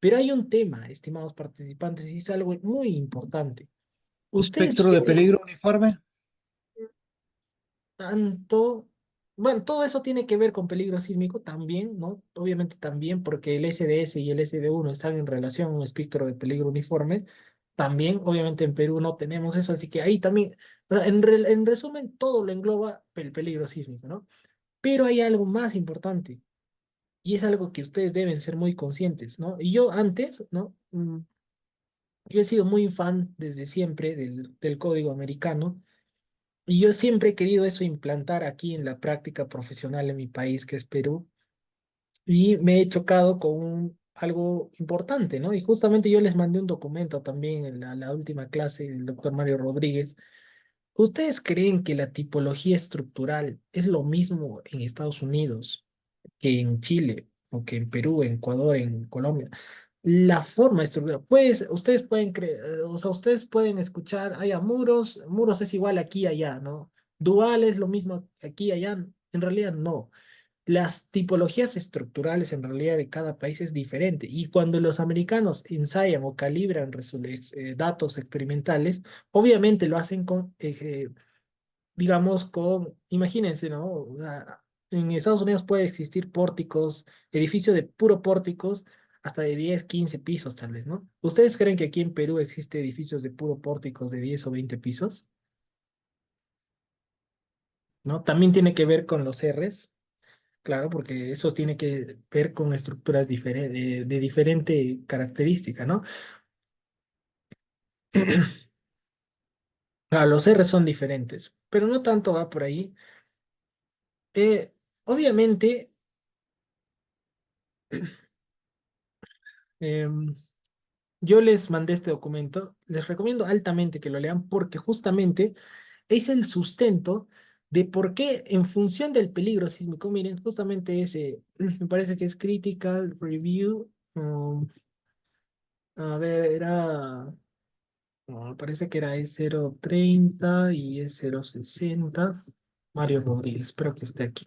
Pero hay un tema, estimados participantes, y es algo muy importante. Ustedes Espectro de quieren peligro uniforme. tanto, bueno, todo eso tiene que ver con peligro sísmico también, ¿no? Obviamente también porque el SDS y el SD1 están en relación a un espectro de peligro uniforme. También, obviamente en Perú no tenemos eso, así que ahí también, o sea, en resumen, todo lo engloba el peligro sísmico, ¿no? Pero hay algo más importante, y es algo que ustedes deben ser muy conscientes, ¿no? Y yo antes, ¿no? Yo he sido muy fan desde siempre del código americano. Y yo siempre he querido eso implantar aquí en la práctica profesional en mi país, que es Perú, y me he chocado con algo importante, ¿no? Y justamente yo les mandé un documento también en la última clase del doctor Mario Rodríguez. ¿Ustedes creen que la tipología estructural es lo mismo en Estados Unidos que en Chile, o que en Perú, en Ecuador, en Colombia? La forma estructural, pues ustedes pueden creer, o sea, ustedes pueden escuchar, muros, muros es igual aquí y allá, ¿no? Dual es lo mismo aquí y allá, en realidad no. Las tipologías estructurales en realidad de cada país es diferente, y cuando los americanos ensayan o calibran datos experimentales, obviamente lo hacen con digamos, imagínense, ¿no? O sea, en Estados Unidos puede existir pórticos, edificios de puro pórticos, hasta de 10 15 pisos tal vez, ¿no? ¿Ustedes creen que aquí en Perú existe edificios de puro pórticos de 10 o 20 pisos? ¿No? También tiene que ver con los Rs, claro, porque eso tiene que ver con estructuras de diferente característica, ¿no? Los Rs son diferentes, pero no tanto va por ahí. Obviamente, em, yo les mandé este documento, les recomiendo altamente que lo lean porque justamente es el sustento de por qué en función del peligro sísmico, miren, justamente ese, me parece que es Critical Review, a ver, me parece que era E030 y E060, Mario Rodríguez, espero que esté aquí.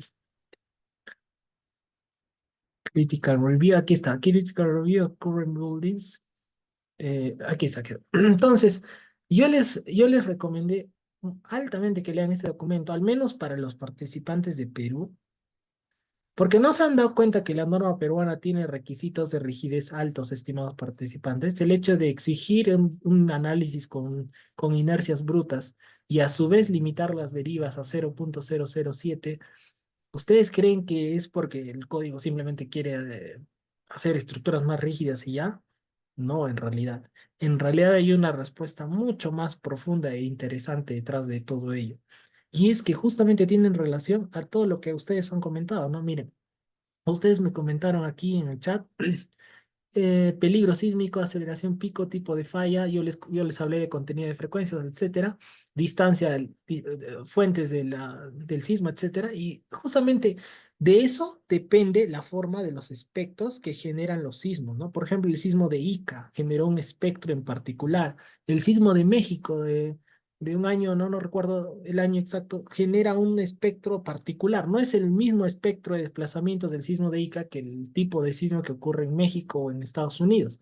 Critical Review, aquí está, Critical Review of Current Buildings. Aquí está, quedó. Entonces, yo les recomendé altamente que lean este documento, al menos para los participantes de Perú, porque no se han dado cuenta que la norma peruana tiene requisitos de rigidez altos, estimados participantes. El hecho de exigir un análisis con inercias brutas y a su vez limitar las derivas a 0.007. ¿Ustedes creen que es porque el código simplemente quiere hacer estructuras más rígidas y ya? No, en realidad. En realidad hay una respuesta mucho más profunda e interesante detrás de todo ello. Y es que justamente tienen relación a todo lo que ustedes han comentado, ¿no? Miren, ustedes me comentaron aquí en el chat peligro sísmico, aceleración pico, tipo de falla, yo les hablé de contenido de frecuencias, etcétera, distancia, fuentes del sismo, etcétera, y justamente de eso depende la forma de los espectros que generan los sismos, ¿no? Por ejemplo, el sismo de Ica generó un espectro en particular, el sismo de México de un año, no recuerdo el año exacto, genera un espectro particular. No es el mismo espectro de desplazamientos del sismo de Ica que el tipo de sismo que ocurre en México o en Estados Unidos.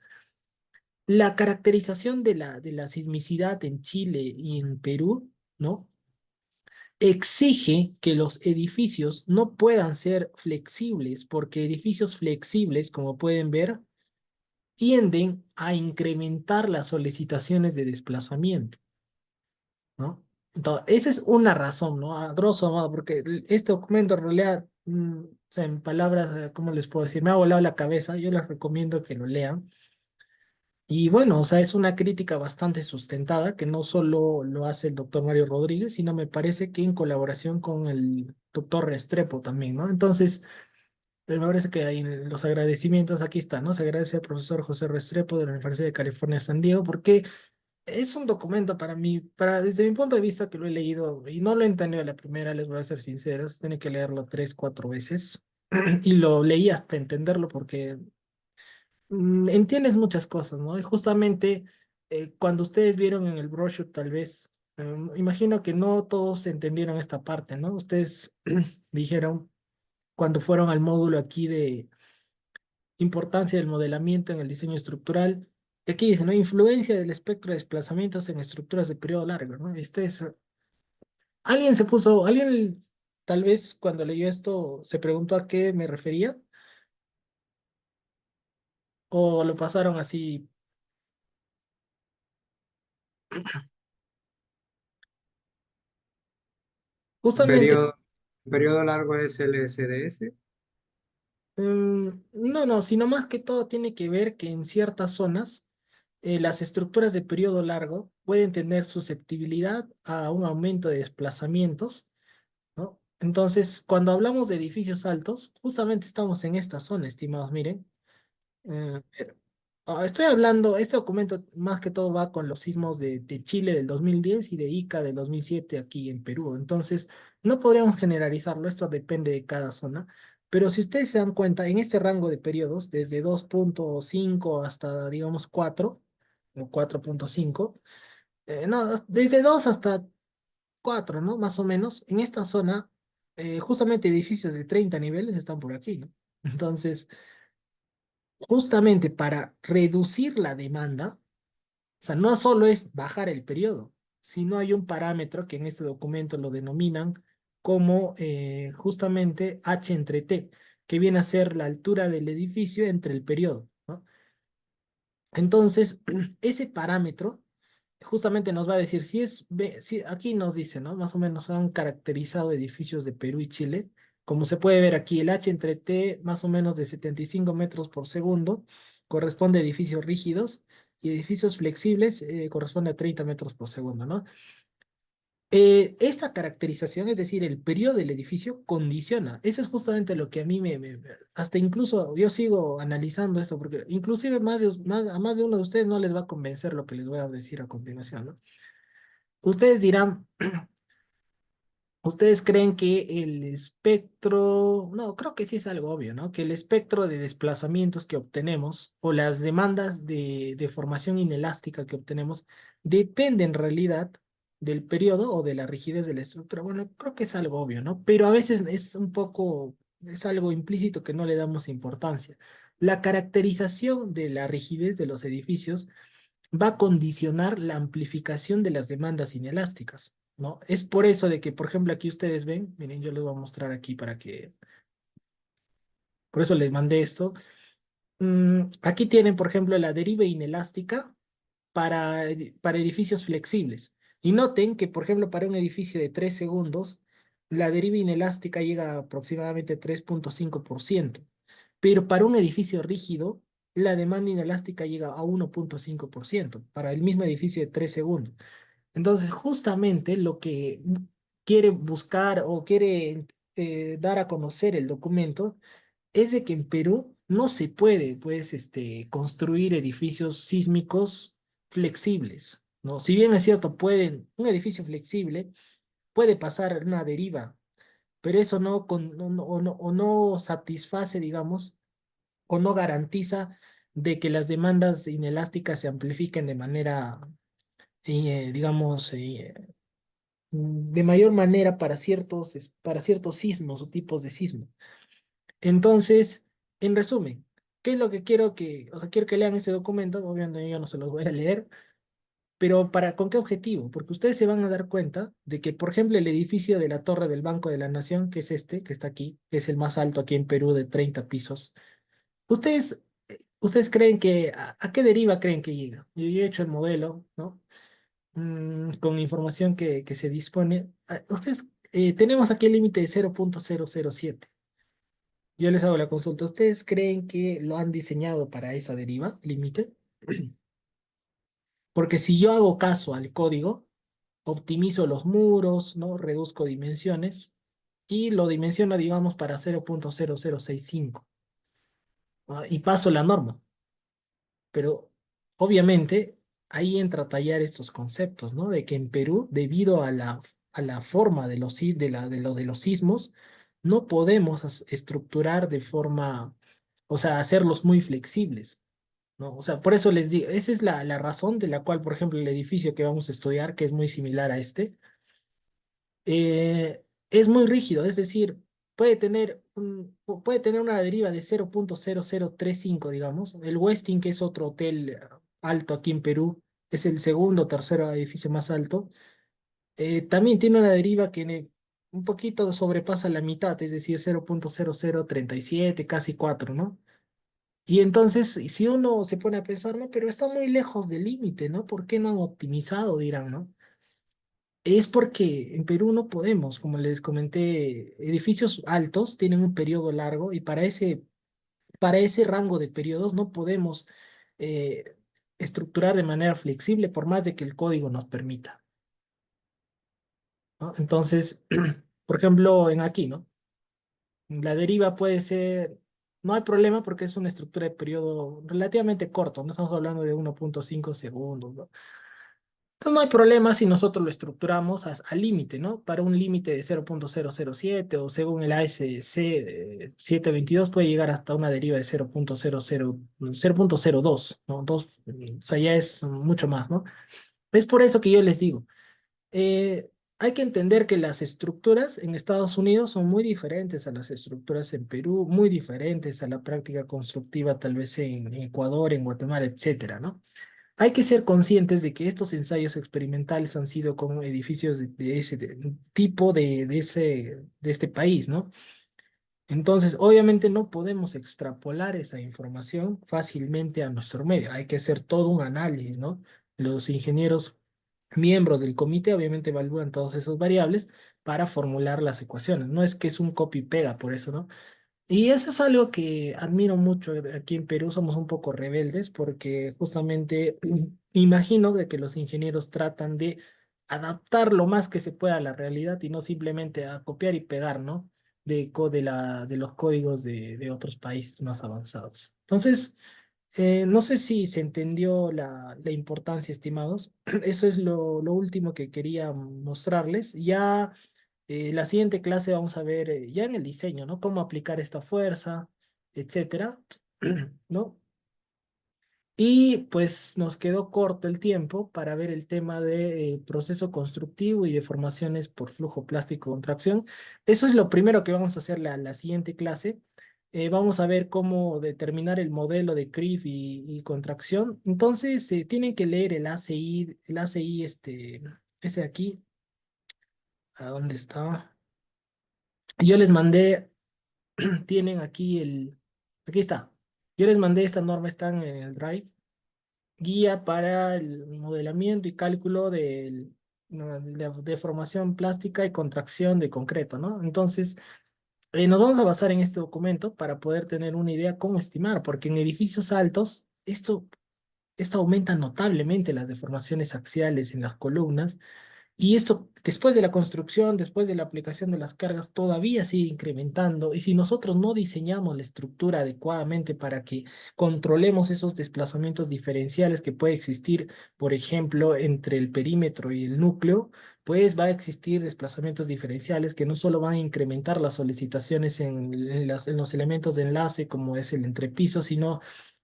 La caracterización de la sismicidad en Chile y en Perú, ¿no? Exige que los edificios no puedan ser flexibles, porque edificios flexibles, como pueden ver, tienden a incrementar las solicitaciones de desplazamiento, ¿no? Entonces, esa es una razón, ¿no? A grosso modo, porque este documento en realidad, o sea, en palabras, ¿cómo les puedo decir? Me ha volado la cabeza, yo les recomiendo que lo lean. Y bueno, o sea, es una crítica bastante sustentada, que no solo lo hace el doctor Mario Rodríguez, sino me parece que en colaboración con el doctor Restrepo también, ¿no? Entonces, me parece que ahí en los agradecimientos, aquí está, ¿no? Se agradece al profesor José Restrepo de la Universidad de California, San Diego, porque es un documento para mí, desde mi punto de vista que lo he leído y no lo he entendido a la primera, les voy a ser sinceros, tiene que leerlo 3, 4 veces, y lo leí hasta entenderlo porque entiendes muchas cosas, ¿no? Y justamente cuando ustedes vieron en el brochure, tal vez, imagino que no todos entendieron esta parte, ¿no? Ustedes dijeron cuando fueron al módulo aquí de importancia del modelamiento en el diseño estructural, aquí dice, ¿no? Influencia del espectro de desplazamientos en estructuras de periodo largo, ¿no? Alguien se puso, alguien tal vez cuando leyó esto se preguntó a qué me refería o lo pasaron así. Justamente, Periodo largo es el SDS. no, no, sino más que todo tiene que ver que en ciertas zonas las estructuras de periodo largo pueden tener susceptibilidad a un aumento de desplazamientos, ¿no? Entonces, cuando hablamos de edificios altos, justamente estamos en esta zona, estimados, miren. Pero, estoy hablando, este documento más que todo va con los sismos de Chile del 2010 y de Ica del 2007 aquí en Perú. Entonces, no podríamos generalizarlo, esto depende de cada zona. Pero si ustedes se dan cuenta, en este rango de periodos, desde 2.5 hasta, digamos, 4 o 4.5, no, desde 2 hasta 4, ¿no? Más o menos, en esta zona, justamente edificios de 30 niveles están por aquí, ¿no? Entonces, justamente para reducir la demanda, o sea, no solo es bajar el periodo, sino hay un parámetro que en este documento lo denominan como justamente H entre T, que viene a ser la altura del edificio entre el periodo, ¿no? Entonces, ese parámetro justamente nos va a decir si aquí nos dice, ¿no? Más o menos han caracterizado edificios de Perú y Chile. Como se puede ver aquí, el H entre T, más o menos de 75 metros por segundo, corresponde a edificios rígidos y edificios flexibles corresponde a 30 metros por segundo, ¿no? Esta caracterización, es decir, el periodo del edificio, condiciona. Eso es justamente lo que a mí hasta incluso yo sigo analizando esto, porque inclusive a más de uno de ustedes no les va a convencer lo que les voy a decir a continuación, ¿no? Ustedes dirán, ¿ustedes creen que el espectro, no, creo que sí es algo obvio, ¿no? Que el espectro de desplazamientos que obtenemos o las demandas de formación inelástica que obtenemos depende en realidad del periodo o de la rigidez de la estructura? Bueno, creo que es algo obvio, ¿no? Pero a veces es un poco, es algo implícito que no le damos importancia. La caracterización de la rigidez de los edificios va a condicionar la amplificación de las demandas inelásticas, ¿no? Es por eso de que, por ejemplo, aquí ustedes ven, miren, yo les voy a mostrar aquí para que, por eso les mandé esto. Aquí tienen, por ejemplo, la deriva inelástica para edificios flexibles. Y noten que, por ejemplo, para un edificio de 3 segundos, la deriva inelástica llega a aproximadamente 3.5%. Pero para un edificio rígido, la demanda inelástica llega a 1.5% para el mismo edificio de 3 segundos. Entonces, justamente lo que quiere buscar o quiere dar a conocer el documento es de que en Perú no se puede, pues, construir edificios sísmicos flexibles, ¿no? Si bien es cierto, un edificio flexible puede pasar una deriva, pero eso no satisface, digamos, o no garantiza de que las demandas inelásticas se amplifiquen de manera, digamos, de mayor manera para ciertos sismos o tipos de sismos. Entonces, en resumen, ¿qué es lo que o sea, quiero que lean este documento? Obviamente yo no se los voy a leer, pero ¿con qué objetivo? Porque ustedes se van a dar cuenta de que, por ejemplo, el edificio de la Torre del Banco de la Nación, que es este, que está aquí, que es el más alto aquí en Perú de 30 pisos, ¿ustedes creen a qué deriva creen que llega? Yo he hecho el modelo, ¿no? Con información que se dispone. Ustedes, tenemos aquí el límite de 0.007. Yo les hago la consulta. ¿Ustedes creen que lo han diseñado para esa deriva, límite? Porque si yo hago caso al código, optimizo los muros, ¿no? Reduzco dimensiones y lo dimensiono, digamos, para 0.0065, ¿no? Y paso la norma. Pero obviamente ahí entra a tallar estos conceptos, ¿no? De que en Perú, debido a la forma de los sismos, no podemos estructurar de forma, o sea, hacerlos muy flexibles, ¿no? O sea, por eso les digo, esa es la razón de la cual, por ejemplo, el edificio que vamos a estudiar, que es muy similar a este, es muy rígido, es decir, puede tener una deriva de 0.0035, digamos. El Westin, que es otro hotel alto aquí en Perú, es el segundo o tercero edificio más alto, también tiene una deriva que un poquito sobrepasa la mitad, es decir, 0.0037, casi 4, ¿no? Y entonces, si uno se pone a pensar, no, pero está muy lejos del límite, ¿no? ¿Por qué no han optimizado, dirán, ¿no? Es porque en Perú no podemos, como les comenté, edificios altos tienen un periodo largo y para ese rango de periodos no podemos eh, estructurar de manera flexible por más de que el código nos permita, ¿no? Entonces, por ejemplo, en aquí, ¿no? La deriva puede ser, no hay problema porque es una estructura de periodo relativamente corto, no estamos hablando de 1.5 segundos, ¿no? Entonces no hay problema si nosotros lo estructuramos al límite, ¿no? Para un límite de 0.007 o según el ASC 722 puede llegar hasta una deriva de 0.02, ¿no? O sea, ya es mucho más, ¿no? Es por eso que yo les digo, hay que entender que las estructuras en Estados Unidos son muy diferentes a las estructuras en Perú, muy diferentes a la práctica constructiva tal vez en Ecuador, en Guatemala, etcétera, ¿no? Hay que ser conscientes de que estos ensayos experimentales han sido con edificios de ese tipo de este país, ¿no? Entonces, obviamente no podemos extrapolar esa información fácilmente a nuestro medio. Hay que hacer todo un análisis, ¿no? Los ingenieros miembros del comité obviamente evalúan todas esas variables para formular las ecuaciones. No es que es un copy-pega, por eso, ¿no? Y eso es algo que admiro mucho. Aquí en Perú somos un poco rebeldes porque justamente imagino de que los ingenieros tratan de adaptar lo más que se pueda a la realidad y no simplemente a copiar y pegar, ¿no? De los códigos de otros países más avanzados. Entonces, no sé si se entendió la importancia, estimados. Eso es lo último que quería mostrarles. Ya la siguiente clase vamos a ver ya en el diseño, ¿no? Cómo aplicar esta fuerza, etcétera, ¿no? Y pues nos quedó corto el tiempo para ver el tema de proceso constructivo y deformaciones por flujo plástico contracción. Eso es lo primero que vamos a hacer la siguiente clase. Vamos a ver cómo determinar el modelo de CRIF y contracción. Entonces, tienen que leer el ACI, ese de aquí. ¿A dónde está? Yo les mandé, tienen aquí está. Yo les mandé esta norma, están en el Drive. Guía para el modelamiento y cálculo no, de formación plástica y contracción de concreto, ¿no? Entonces, nos vamos a basar en este documento para poder tener una idea cómo estimar, porque en edificios altos, esto aumenta notablemente las deformaciones axiales en las columnas y esto, después de la construcción, después de la aplicación de las cargas, todavía sigue incrementando. Y si nosotros no diseñamos la estructura adecuadamente para que controlemos esos desplazamientos diferenciales que puede existir, por ejemplo, entre el perímetro y el núcleo, pues va a existir desplazamientos diferenciales que no solo van a incrementar las solicitaciones en los elementos de enlace, como es el entrepiso, sino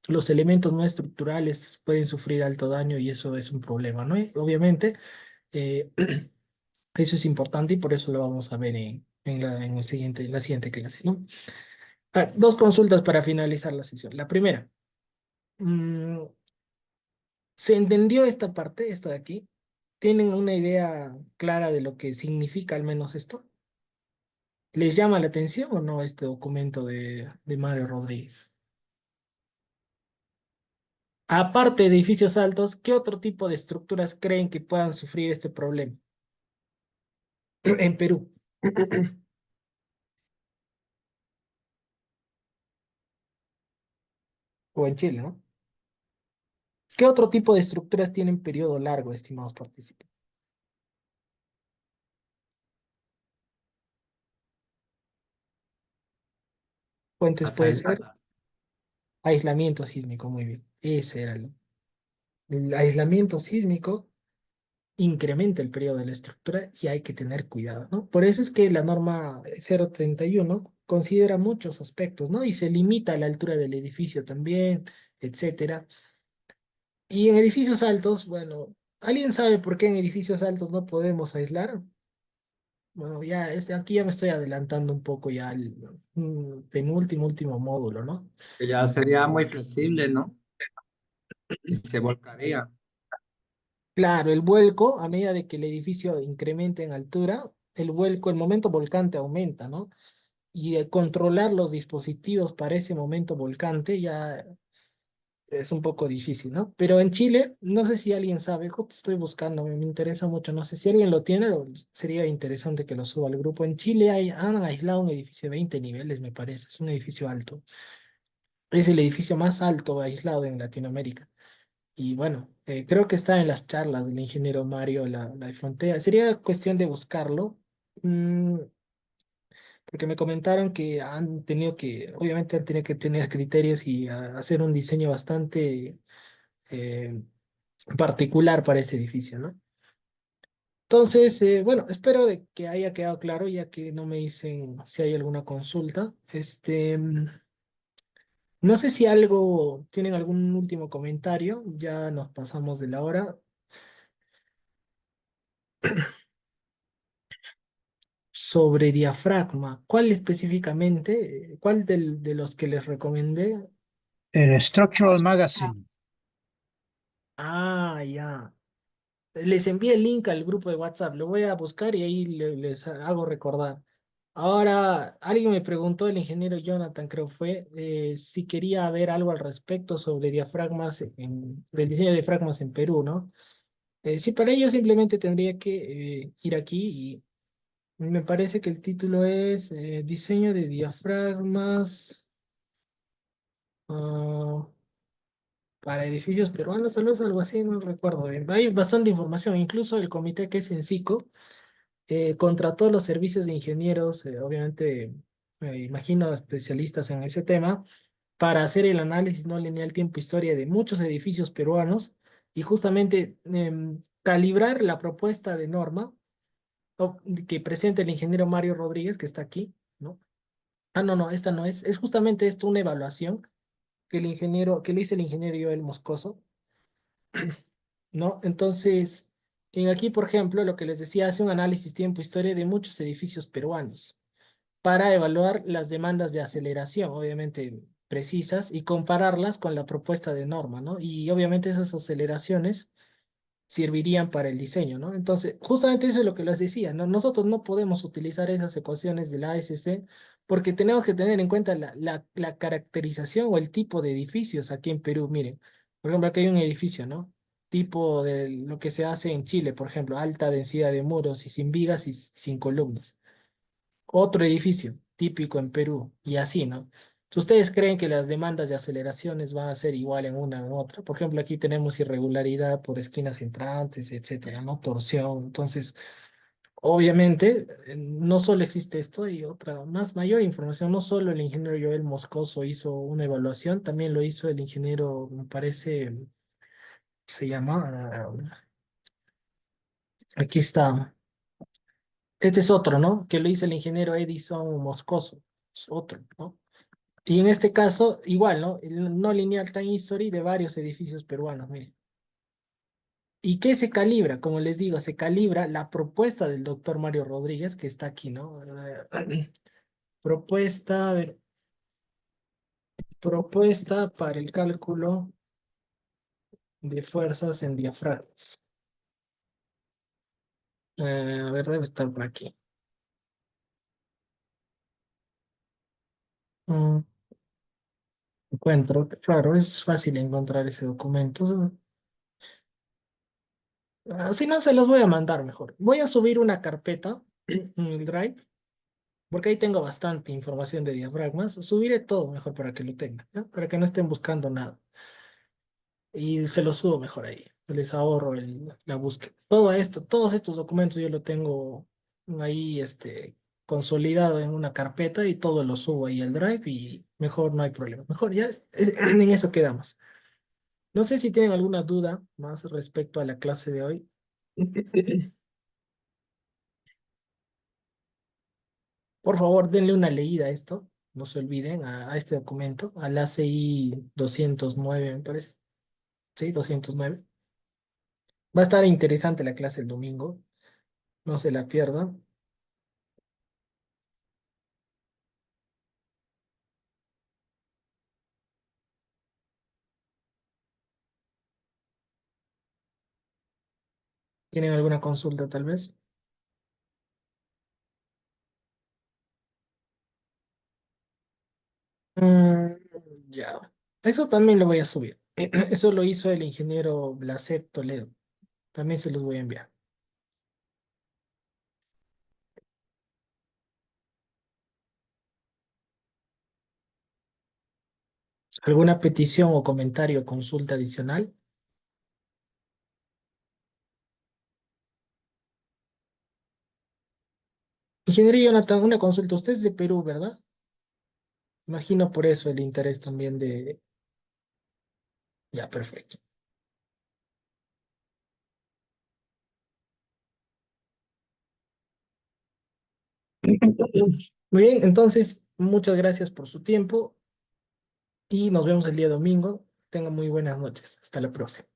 los elementos no estructurales pueden sufrir alto daño y eso es un problema, ¿no? Y obviamente. Eh, Eso es importante y por eso lo vamos a ver en la siguiente clase, ¿no? Dos consultas para finalizar la sesión. La primera, mm, ¿se entendió esta parte, esta de aquí? ¿Tienen una idea clara de lo que significa al menos esto? ¿Les llama la atención o no este documento de Mario Rodríguez? Aparte de edificios altos, ¿qué otro tipo de estructuras creen que puedan sufrir este problema en Perú? O en Chile, ¿no? ¿Qué otro tipo de estructuras tienen periodo largo, estimados participantes? Puentes Hasta puede ahí, ser aislamiento sísmico, muy bien. Ese era el aislamiento sísmico. incrementa el periodo de la estructura y hay que tener cuidado, ¿no? Por eso es que la norma 031 considera muchos aspectos, ¿no? Y se limita a la altura del edificio también, etcétera. Y en edificios altos, bueno, ¿alguien sabe por qué en edificios altos no podemos aislar? Bueno, ya aquí ya me estoy adelantando un poco ya al penúltimo, último módulo, ¿no? Que ya sería muy flexible, ¿no? Y se volcaría. Claro, el vuelco, a medida de que el edificio incrementa en altura, el vuelco, el momento volcante aumenta, ¿no? Y controlar los dispositivos para ese momento volcante ya es un poco difícil, ¿no? Pero en Chile, no sé si alguien sabe, justo estoy buscando, me interesa mucho, no sé si alguien lo tiene, sería interesante que lo suba al grupo. En Chile han aislado un edificio de 20 niveles, me parece, es un edificio alto. Es el edificio más alto aislado en Latinoamérica. Y bueno, creo que está en las charlas del ingeniero Mario, la de Frontera. Sería cuestión de buscarlo. mm, Porque me comentaron que han tenido que, obviamente han tenido que tener criterios y hacer un diseño bastante eh, particular para ese edificio, ¿no? Entonces, bueno, espero de que haya quedado claro, ya que no me dicen si hay alguna consulta. No sé si tienen algún último comentario, ya nos pasamos de la hora. Sobre diafragma, ¿cuál específicamente? ¿Cuál de los que les recomendé? Structural Magazine. Ah, ya. Les envié el link al grupo de WhatsApp, lo voy a buscar y ahí les hago recordar. Ahora, alguien me preguntó, el ingeniero Jonathan creo fue, si quería ver algo al respecto sobre diafragmas, del diseño de diafragmas en Perú, ¿no? Sí, para ello simplemente tendría que ir aquí y me parece que el título es Diseño de diafragmas ah, para edificios peruanos, tal vez algo así, no recuerdo bien. Hay bastante información, incluso el comité que es en SICO contrató los servicios de ingenieros, obviamente, me imagino especialistas en ese tema, para hacer el análisis no lineal tiempo-historia de muchos edificios peruanos y justamente calibrar la propuesta de norma que presenta el ingeniero Mario Rodríguez, que está aquí, ¿no? Ah, no, no, esta no es. Es justamente esto una evaluación que le hizo el ingeniero Joel Moscoso, ¿no? Entonces, en aquí, por ejemplo, lo que les decía, hace un análisis tiempo-historia de muchos edificios peruanos para evaluar las demandas de aceleración, obviamente precisas, y compararlas con la propuesta de norma, ¿no? Y obviamente esas aceleraciones servirían para el diseño, ¿no? Entonces, justamente eso es lo que les decía, ¿no? Nosotros no podemos utilizar esas ecuaciones de la ASC porque tenemos que tener en cuenta la caracterización o el tipo de edificios aquí en Perú. Miren, por ejemplo, aquí hay un edificio, ¿no? Tipo de lo que se hace en Chile, por ejemplo, alta densidad de muros y sin vigas y sin columnas. Otro edificio típico en Perú y así, ¿no? ¿Ustedes creen que las demandas de aceleraciones van a ser igual en una u otra? Por ejemplo, aquí tenemos irregularidad por esquinas entrantes, etcétera, ¿no? Torsión. Entonces, obviamente, no solo existe esto, hay otra más mayor información. No solo el ingeniero Joel Moscoso hizo una evaluación, también lo hizo el ingeniero, me parece, se llama, aquí está. Este es otro, ¿no? Que lo hizo el ingeniero Edison Moscoso. Es otro, ¿no? Y en este caso, igual, ¿no? El no lineal time history de varios edificios peruanos, mire. ¿Y qué se calibra? Como les digo, se calibra la propuesta del doctor Mario Rodríguez, que está aquí, ¿no? Propuesta, a ver, propuesta para el cálculo de fuerzas en diafragmas. A ver, debe estar por aquí. Mm, encuentro, claro, es fácil encontrar ese documento. Si no, se los voy a mandar mejor. Voy a subir una carpeta en el Drive porque ahí tengo bastante información de diafragmas. Subiré todo mejor para que lo tengan, ¿no? Para que no estén buscando nada. Y se lo subo mejor ahí. Les ahorro la búsqueda. Todo esto, todos estos documentos yo lo tengo ahí consolidado en una carpeta y todo lo subo ahí al Drive y mejor no hay problema. Mejor ya en eso quedamos. No sé si tienen alguna duda más respecto a la clase de hoy. Por favor, denle una leída a esto. No se olviden a este documento, al ACI 209, me parece. Sí, 209. Va a estar interesante la clase el domingo. No se la pierdan. ¿Tienen alguna consulta tal vez? Mm, ya. Eso también lo voy a subir. Eso lo hizo el ingeniero Blasep Toledo. También se los voy a enviar. ¿Alguna petición o comentario o consulta adicional? Ingeniero Jonathan, una consulta. Usted es de Perú, ¿verdad? Imagino por eso el interés también de... Ya, perfecto. Muy bien, entonces, muchas gracias por su tiempo y nos vemos el día domingo. Tengan muy buenas noches. Hasta la próxima.